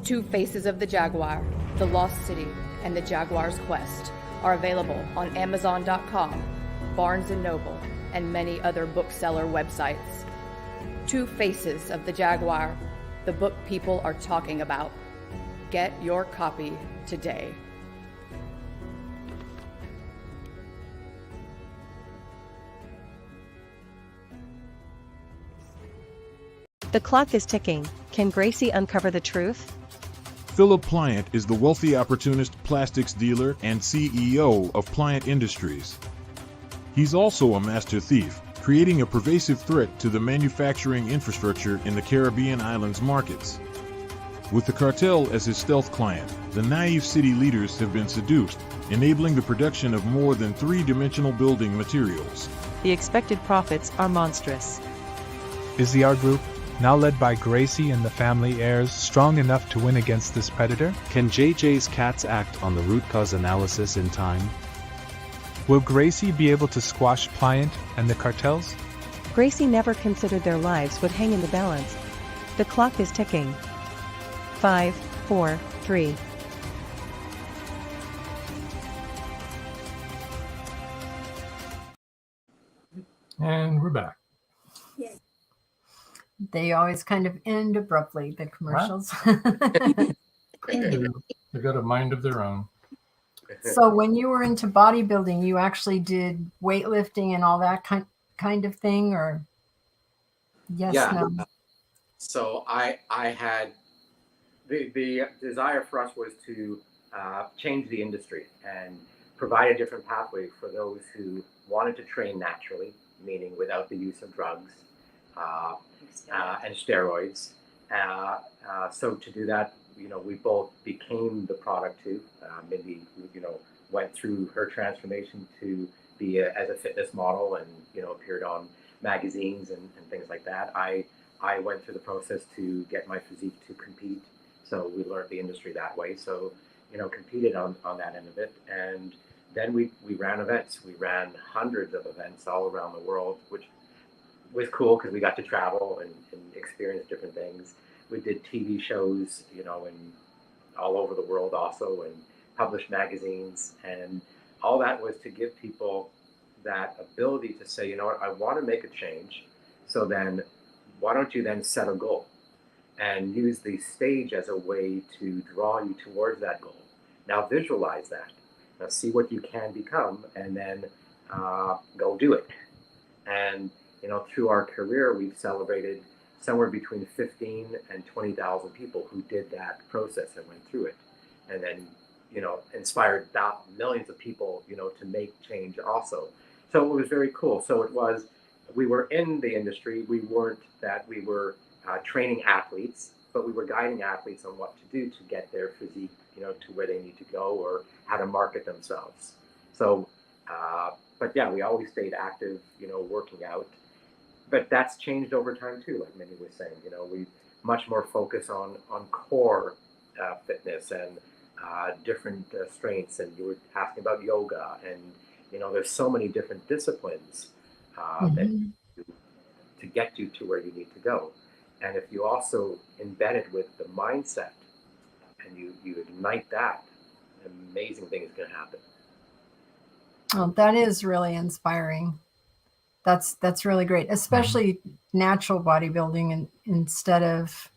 Two Faces of the Jaguar, The Lost City, and The Jaguar's Quest are available on Amazon.com, Barnes & Noble, and many other bookseller websites. Two Faces of the Jaguar, the book people are talking about. Get your copy today. The clock is ticking. Can Gracie uncover the truth? Philip Pliant is the wealthy opportunist plastics dealer and CEO of Pliant Industries. He's also a master thief, creating a pervasive threat to the manufacturing infrastructure in the Caribbean islands markets. With the cartel as his stealth client, the naive city leaders have been seduced, enabling the production of more than three-dimensional building materials. The expected profits are monstrous. Is the art group, now led by Gracie and the family heirs, strong enough to win against this predator? Can JJ's cats act on the root cause analysis in time? Will Gracie be able to squash Pliant and the cartels? Gracie never considered their lives would hang in the balance. The clock is ticking. 5, 4, 3. And we're back. They always kind of end abruptly, the commercials. They've got a mind of their own. So when you were into bodybuilding, you actually did weightlifting and all that kind of thing, or yes, yeah. no? So I had the desire for us was to change the industry and provide a different pathway for those who wanted to train naturally, meaning without the use of drugs and steroids. So to do that, we both became the product too. Mindy, went through her transformation to be as a fitness model and, appeared on magazines and things like that. I went through the process to get my physique to compete. So we learned the industry that way. So, competed on that end of it. And then we ran events. We ran hundreds of events all around the world, which was cool because we got to travel and experience different things. We did TV shows, and all over the world also, and published magazines. And all that was to give people that ability to say, I want to make a change. So then why don't you then set a goal and use the stage as a way to draw you towards that goal? Now visualize that see what you can become, and then go do it. And through our career, we've celebrated somewhere between 15 and 20,000 people who did that process and went through it, and then inspired millions of people to make change also. So it was very cool. So we were in the industry. We weren't that we were training athletes, but we were guiding athletes on what to do to get their physique to where they need to go, or how to market themselves. So but yeah, we always stayed active, working out. But that's changed over time too, like Mindy was saying. We much more focus on core fitness and different strengths. And you were asking about yoga, and there's so many different disciplines that to get you to where you need to go. And if you also embed it with the mindset and you ignite that, amazing things can happen. Oh, that is really inspiring. That's really great, especially natural bodybuilding, and instead of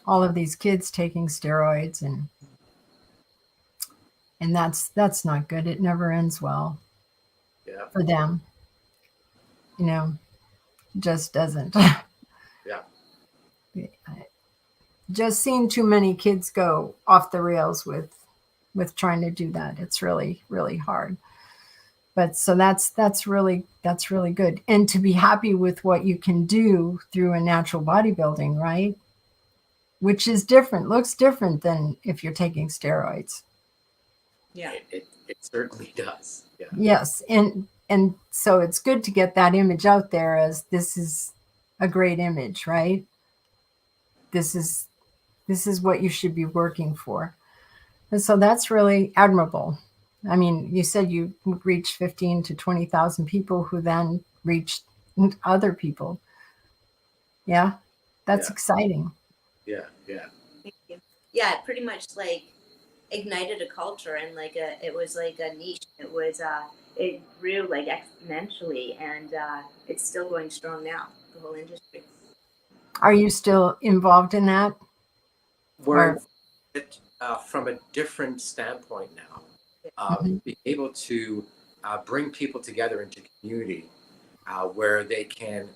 all of these kids taking steroids, and that's not good. It never ends well for them. Just doesn't. Yeah. Just seen too many kids go off the rails with trying to do that. It's really, really hard. But so that's really good. And to be happy with what you can do through a natural bodybuilding, right? Which is different, looks different than if you're taking steroids. Yeah. It certainly does. Yeah. Yes. And so it's good to get that image out there as this is a great image, right? This is what you should be working for. And so that's really admirable. I mean, you said you reached 15 to 20,000 people who then reached other people. Yeah, that's exciting. Yeah. Thank you. Yeah, it pretty much like ignited a culture, and it was like a niche. It grew like exponentially, and it's still going strong now, the whole industry. Are you still involved in that? We're from a different standpoint now. Being able to bring people together into community where they can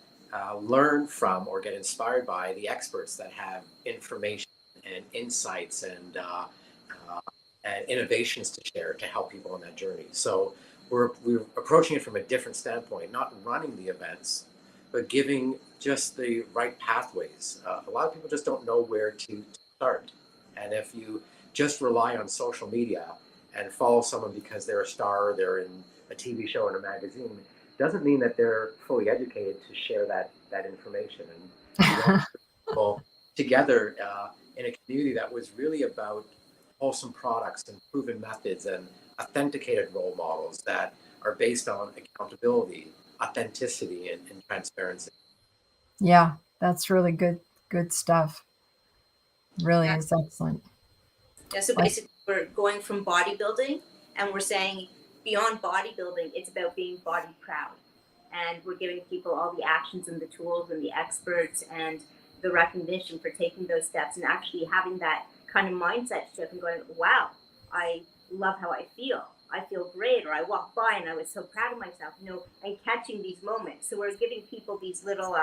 learn from or get inspired by the experts that have information and insights and innovations to share to help people on that journey. So we're approaching it from a different standpoint, not running the events, but giving just the right pathways. A lot of people just don't know where to start. And if you just rely on social media and follow someone because they're a star, they're in a TV show or a magazine, doesn't mean that they're fully educated to share that information. And we want people together in a community that was really about wholesome products and proven methods and authenticated role models that are based on accountability, authenticity, and transparency. Yeah, that's really good stuff. Really is excellent. Yeah, so basically we're going from bodybuilding, and we're saying beyond bodybuilding, it's about being body proud. And we're giving people all the actions and the tools and the experts and the recognition for taking those steps and actually having that kind of mindset shift and going, wow, I love how I feel. I feel great. Or I walked by and I was so proud of myself, and catching these moments. So we're giving people these little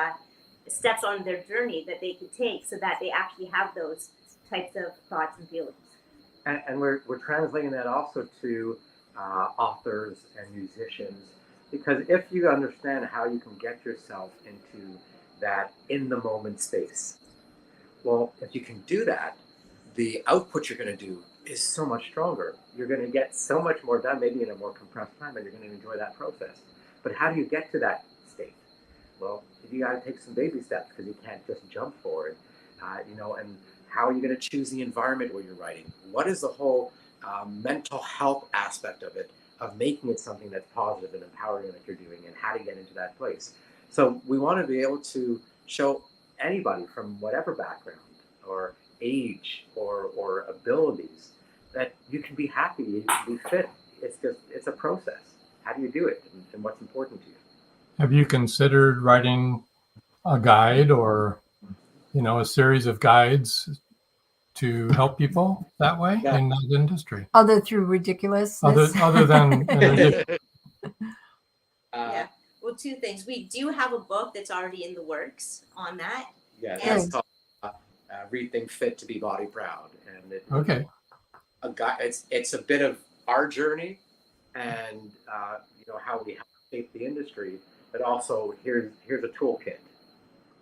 steps on their journey that they could take so that they actually have those types of thoughts and feelings. And we're translating that also to authors and musicians, because if you understand how you can get yourself into that in the moment space, well, if you can do that, the output you're going to do is so much stronger. You're going to get so much more done, maybe in a more compressed time, and you're going to enjoy that process. But how do you get to that state? Well, you got to take some baby steps, because you can't just jump forward, and how are you going to choose the environment where you're writing? What is the whole mental health aspect of it, of making it something that's positive and empowering that you're doing, and how to get into that place? So we want to be able to show anybody from whatever background or age or abilities that you can be happy, you can be fit. It's a process. How do you do it, and what's important to you? Have you considered writing a guide or, a series of guides to help people that way in that industry? Other through ridiculousness. Other than Yeah. Well, two things. We do have a book that's already in the works on that. Yeah, And that's called Rethink Fit to Be Body Proud, and it's a bit of our journey and how we help shape the industry, but also here's a toolkit.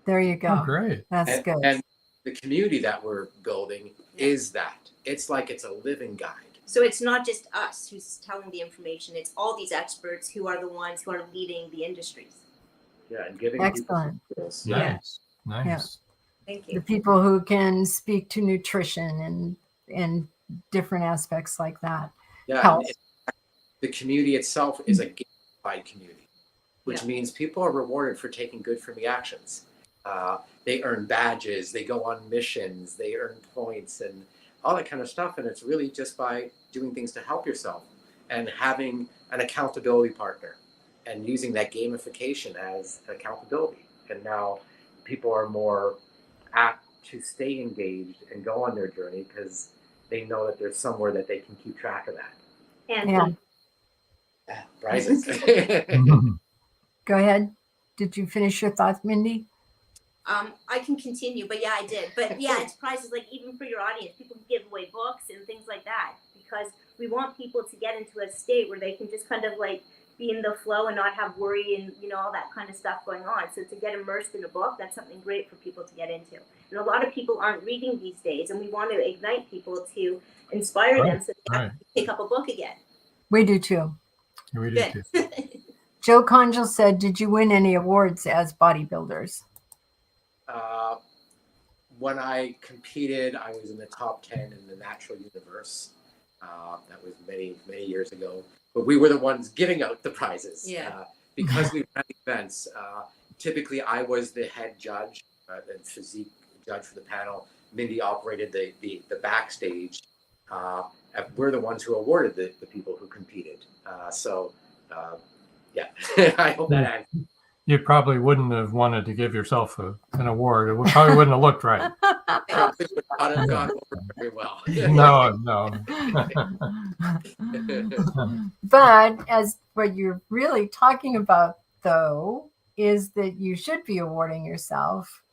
There you go. Oh, great. That's good. And the community that we're building is that. It's like it's a living guide. so it's not just us who's telling the information, it's all these experts who are the ones who are leading the industries. Yeah, and giving Excellent. people tools. Nice. Nice. Yeah. Thank The you. people who can speak to nutrition and different aspects like that. Yeah, Health. and the community itself is a gamified community, which means people are rewarded for taking good for me actions. They earn badges, they go on missions, they earn points and all that kind of stuff. And it's really just by doing things to help yourself and having an accountability partner and using that gamification as accountability. And now people are more apt to stay engaged and go on their journey because they know that there's somewhere that they can keep track of that. And Prizes. Go ahead. Did you finish your thoughts, Mindy? I can continue, but yeah, I did. But yeah, it's prizes, like even for your audience, people can give away books and things like that, because we want people to get into a state where they can just kind of like be in the flow and not have worry and all that kind of stuff going on. So to get immersed in a book, that's something great for people to get into. And a lot of people aren't reading these days, and we want to ignite people to inspire them so they have to pick up a book again. We do too. We do too. Joe Conjal said, did you win any awards as bodybuilders? When I competed, I was in the top 10 in the natural universe. That was many, many years ago. But we were the ones giving out the prizes. Because we ran events. Typically, I was the head judge, the physique judge for the panel. Mindy operated the backstage. We're the ones who awarded the people who competed. Yeah, I hope that answers. You probably wouldn't have wanted to give yourself an award. It probably wouldn't have looked right. Probably would not have gone over very well. No. But as what you're really talking about, though, is that you should be awarding yourself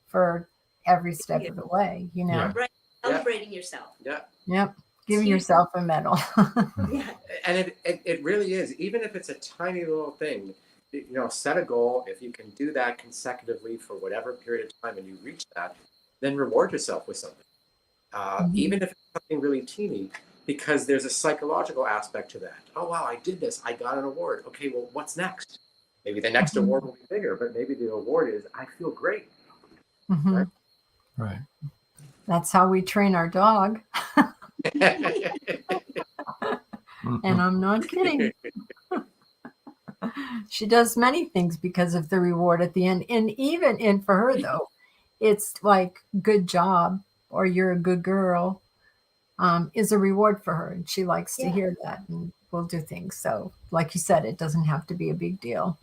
for every step of the way, Right. Celebrating yourself. Yep. Give yourself a medal. And it really is, even if it's a tiny little thing, set a goal. If you can do that consecutively for whatever period of time and you reach that, then reward yourself with something. Even if it's something really teeny, because there's a psychological aspect to that. Oh, wow, I did this. I got an award. Okay, well, what's next? Maybe the next award will be bigger, but maybe the award is, I feel great. Right. That's how we train our dog. And I'm not kidding. She does many things because of the reward at the end. And for her, though, it's like good job or you're a good girl is a reward for her. And she likes to hear that, and we'll do things. So like you said, it doesn't have to be a big deal.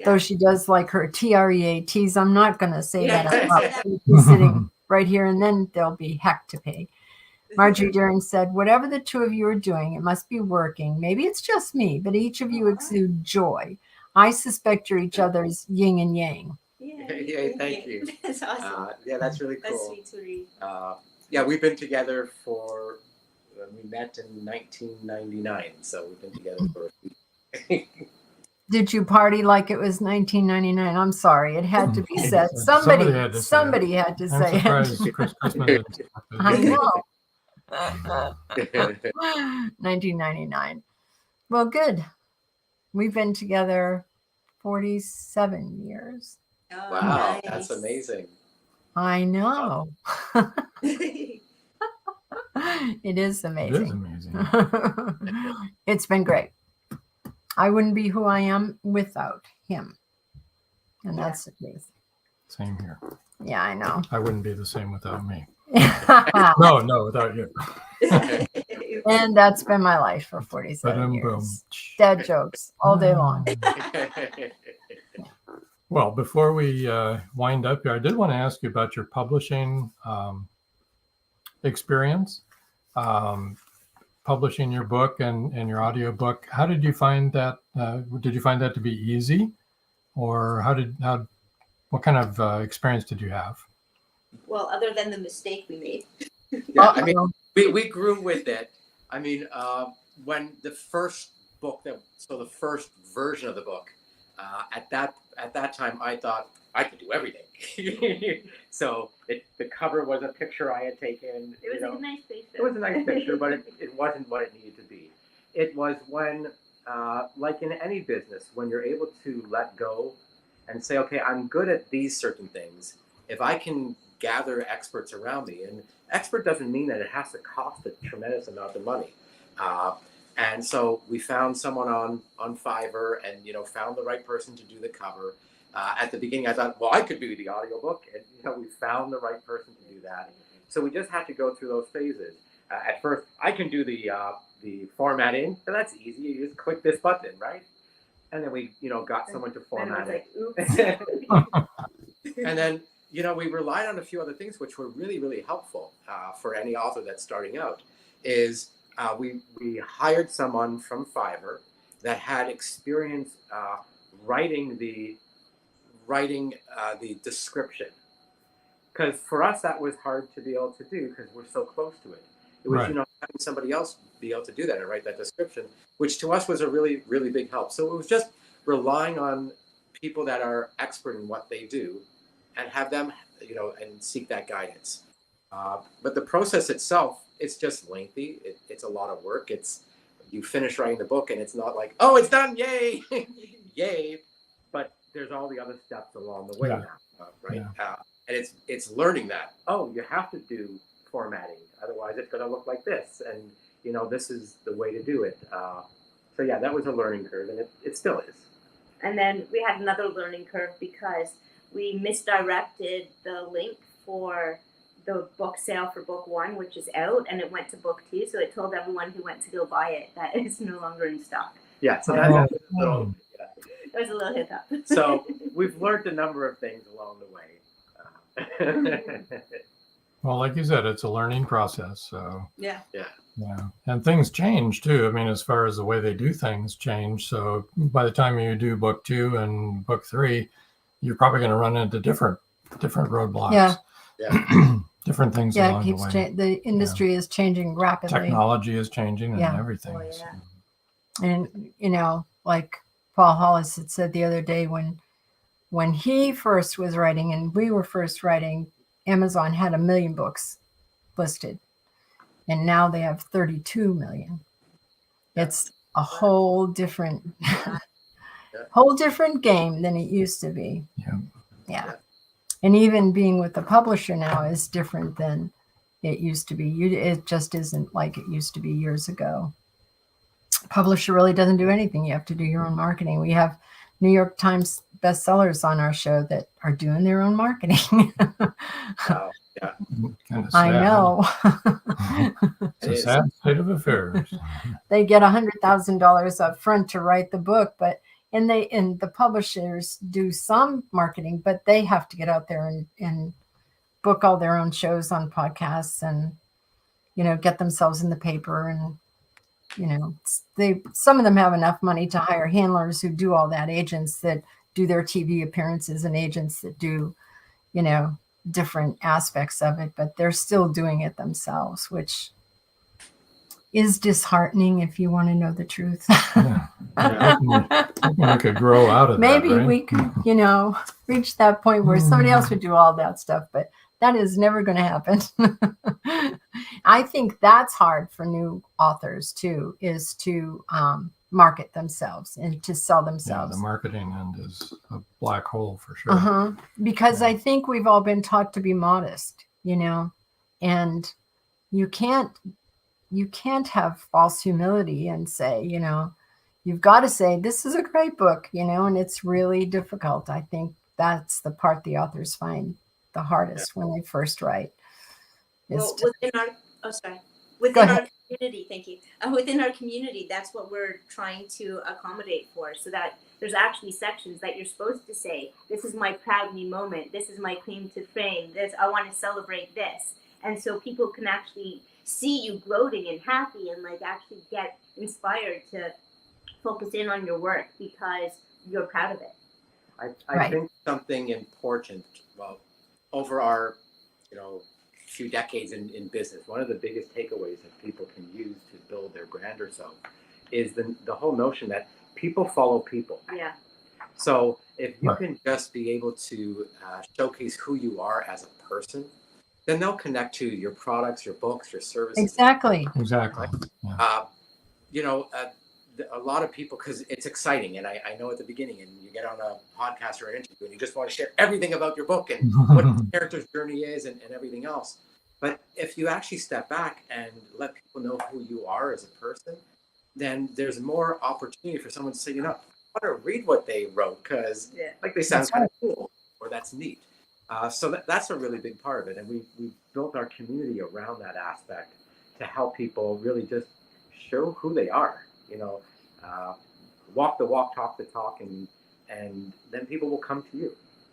Though she does like her TREATs. I'm not going to say that out loud. She'll be sitting right here, and then there'll be heck to pay. Marjorie Daring said, whatever the two of you are doing, it must be working. Maybe it's just me, but each of you exude joy. I suspect you're each other's yin and yang. Thank you. That's awesome. That's really cool. That's sweet to read. We've been together we met in 1999, so we've been together for a few. Did you party like it was 1999? I'm sorry, it had to be said. Somebody had to say it. I know. 1999. Well, good. We've been together 47 years. Oh, wow, nice. That's amazing. I know. It is amazing. It is amazing. It's been great. I wouldn't be who I am without him. And that's the truth. Same here. Yeah, I know. I wouldn't be the same without me. No, without you. And that's been my life for 47 years. Boom. Dad jokes all day long. Well, before we wind up here, I did want to ask you about your publishing experience, publishing your book and your audio book. How did you find that? Did you find that to be easy, or what kind of experience did you have? Well, other than the mistake we made. Yeah, I mean, we grew with it. I mean, when the first book the first version of the book, at that time, I thought I could do everything. So the cover was a picture I had taken. It was a nice picture. It was a nice picture, but it wasn't what it needed to be. It was when, like in any business, when you're able to let go and say, okay, I'm good at these certain things. If I can gather experts around me, and expert doesn't mean that it has to cost a tremendous amount of money. And so we found someone on Fiverr and, found the right person to do the cover. At the beginning, I thought, well, I could do the audiobook. And, we found the right person to do that. So we just had to go through those phases. At first, I can do the formatting, and that's easy. You just click this button, right? And then we, got someone to format it. Oops. And then, we relied on a few other things which were really, really helpful for any author that's starting out. Is we hired someone from Fiverr that had experience writing the description. Because for us, that was hard to be able to do because we're so close to it. It was, Right. Having somebody else be able to do that and write that description, which to us was a really, really big help. So it was just relying on people that are expert in what they do and have them, and seek that guidance. But the process itself, it's just lengthy. It's a lot of work. You finish writing the book and it's not like, oh, it's done, yay, yay. But there's all the other steps along the way now, right? Yeah. And it's learning that, oh, you have to do formatting, otherwise it's going to look like this, and this is the way to do it. So yeah, that was a learning curve, and it still is. And then we had another learning curve because we misdirected the link for the book sale for book 1, which is out, and it went to book 2. So it told everyone who went to go buy it that it's no longer in stock. Yeah, so that was a little, It was a little hiccup. So we've learned a number of things along the way. Well, like you said, it's a learning process. So Yeah. And things change too. I mean, as far as the way they do things change. So by the time you do book 2 and book 3, you're probably going to run into different roadblocks. Yeah. Different things Yeah, along it keeps the way. the industry is changing rapidly. Technology is changing and Yeah. everything. Oh, yeah. And like Paul Hollis had said the other day, when he first was writing and we were first writing, Amazon had 1 million books listed, and now they have 32 million. It's a whole different game than it used to be. Yeah. And even being with the publisher now is different than it used to be. It just isn't like it used to be years ago. Publisher really doesn't do anything. You have to do your own marketing. We have New York Times bestsellers on our show that are doing their own marketing. Wow. Yeah. Kind of I sad. know. It's a sad state of affairs. They get $100,000 up front to write the book, and the publishers do some marketing, but they have to get out there and book all their own shows on podcasts and get themselves in the paper, and some of them have enough money to hire handlers who do all that, agents that do their TV appearances, and agents that do different aspects of it, but they're still doing it themselves, which is disheartening if you want to know the truth. We could grow out of Maybe that, right? we could, reach that point where somebody else would do all that stuff, but that is never going to happen. I think that's hard for new authors too, is to market themselves and to sell themselves. Yeah, the marketing end is a black hole for sure. Because I think we've all been taught to be modest, and you can't have false humility and say, you've got to say, this is a great book, and it's really difficult. I think that's the part the authors find the hardest when they first write. Well, within our community, thank you. Within our community, that's what we're trying to accommodate for, so that there's actually sections that you're supposed to say, this is my proud me moment, this is my claim to fame, this, I want to celebrate this. And so people can actually see you gloating and happy and like actually get inspired to focus in on your work because you're proud of it. I think something important, well, over our, few decades in business, one of the biggest takeaways that people can use to build their brand or so is the whole notion that people follow people. Yeah. So if you can just be able to showcase who you are as a person, then they'll connect to your products, your books, your services. Exactly. Exactly. Yeah. A lot of people, because it's exciting, and I know at the beginning, and you get on a podcast or an interview, and you just want to share everything about your book and what the character's journey is and everything else. But if you actually step back and let people know who you are as a person, then there's more opportunity for someone to say, I want to read what they wrote because they sound kind of cool, or that's neat. So that's a really big part of it. And we built our community around that aspect to help people really just show who they are, walk the walk, talk the talk, and then people will come to you.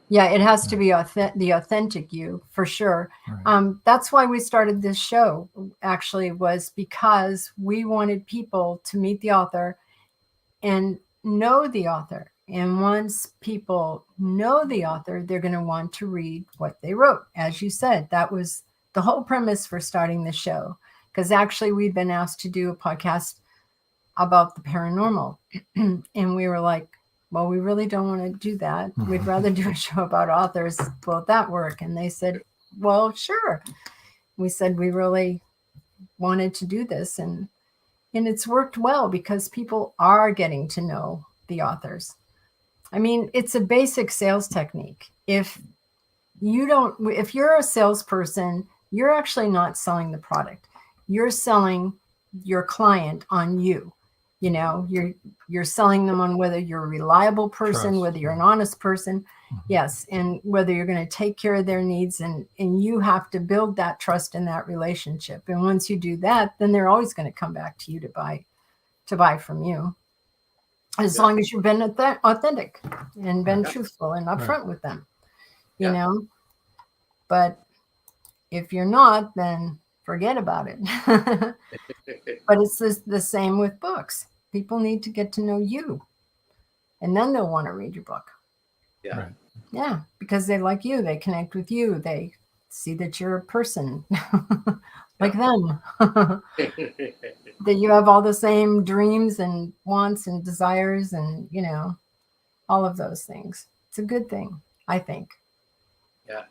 Yeah, it has to be the authentic you, for sure. Right. That's why we started this show, actually, was because we wanted people to meet the author and know the author. And once people know the author, they're going to want to read what they wrote. As you said, that was the whole premise for starting the show, because actually we'd been asked to do a podcast about the paranormal. And we were like, well, we really don't want to do that. We'd rather do a show about authors. Will that work? And they said, well, sure. We said we really wanted to do this. And it's worked well because people are getting to know the authors. I mean, it's a basic sales technique. If you're a salesperson, you're actually not selling the product. You're selling your client on you. You're selling them on whether you're a reliable person, whether you're an honest person. Yes. And whether you're going to take care of their needs, and you have to build that trust in that relationship. And once you do that, then they're always going to come back to you to buy from you. As long as you've been authentic and been truthful and upfront with them, you know, but if you're not, then forget about it. But it's the same with books. People need to get to know you, and then they'll want to read your book. Yeah. Right. Yeah. Because they like you. They connect with you. They see that you're a person like them, that you have all the same dreams and wants and desires and, all of those things. It's a good thing, I think. Yeah.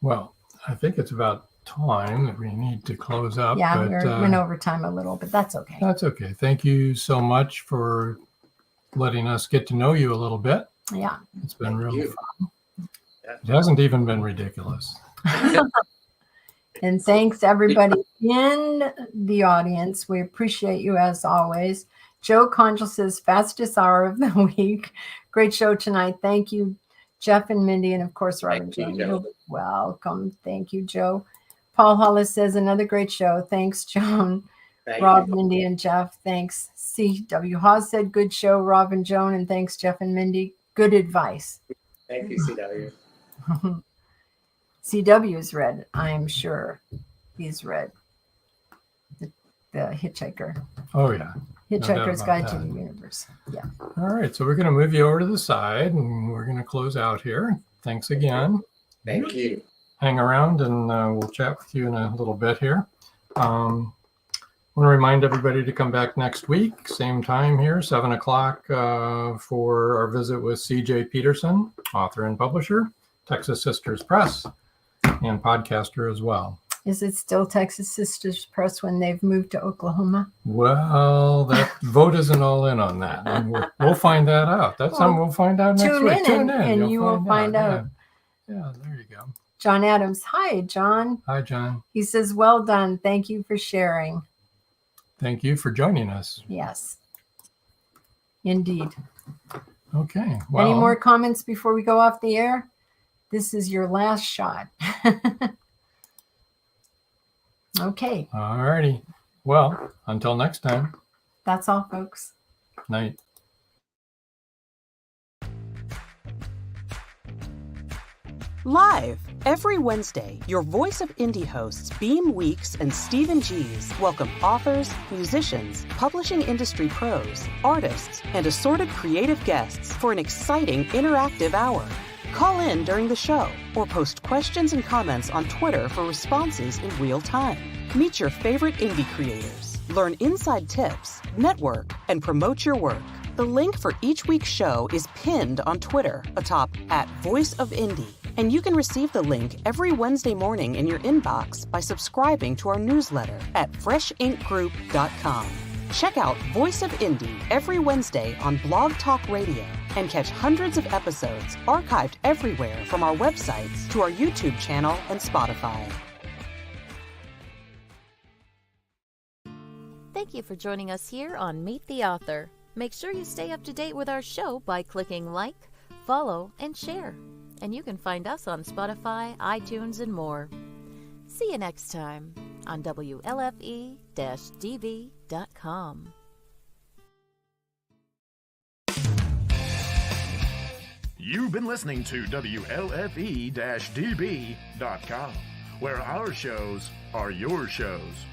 Well, I think it's about time that we need to close up. Yeah, we went over time a little, but that's okay. That's okay. Thank you so much for letting us get to know you a little bit. Yeah. It's been really fun. It hasn't even been ridiculous. And thanks everybody in the audience. We appreciate you as always. Joe Conjal says, fastest hour of the week. Great show tonight. Thank you, Jeff and Mindy, and of course, Robin Jane. You're welcome. Thank you, Joe. Paul Hollis says, another great show. Thanks, Joan. Rob, Mindy, and Jeff. Thanks. C.W. Hawes said, good show, Rob and Joan. And thanks, Jeff and Mindy. Good advice. Thank you, C.W. C.W. is read. I'm sure he's read the Hitchhiker. Oh, yeah. Hitchhiker's Guide to the Universe. Yeah. All right. So we're going to move you over to the side, and we're going to close out here. Thanks again. Thank you. Hang around, and we'll chat with you in a little bit here. I want to remind everybody to come back next week, same time here, 7 o'clock, for our visit with C.J. Peterson, author and publisher, Texas Sisters Press, and podcaster as well. Is it still Texas Sisters Press when they've moved to Oklahoma? Well, that vote isn't all in on that. And we'll find that out. That's something we'll find out next week. Tune in, and you will find out. Yeah, there you go. John Adams. Hi, John. Hi, John. He says, well done. Thank you for sharing. Thank you for joining us. Yes, indeed. Okay. Well, any more comments before we go off the air? This is your last shot. Okay. All righty. Well, until next time. That's all, folks. Night. Live Every Wednesday, your Voice of Indie hosts Beam Weeks and Stephen Gees welcome authors, musicians, publishing industry pros, artists, and assorted creative guests for an exciting interactive hour. Call in during the show or post questions and comments on Twitter for responses in real time. Meet your favorite indie creators, learn inside tips, network, and promote your work. The link for each week's show is pinned on Twitter atop @VoiceOfIndie, and you can receive the link every Wednesday morning in your inbox by subscribing to our newsletter at freshinkgroup.com. Check out Voice of Indie every Wednesday on Blog Talk Radio and catch hundreds of episodes archived everywhere from our websites to our YouTube channel and Spotify. Thank you for joining us here on Meet the Author. Make sure you stay up to date with our show by clicking like, follow, and share. And you can find us on Spotify, iTunes, and more. See you next time on WLFE-DB.com. You've been listening to WLFE-DB.com, where our shows are your shows.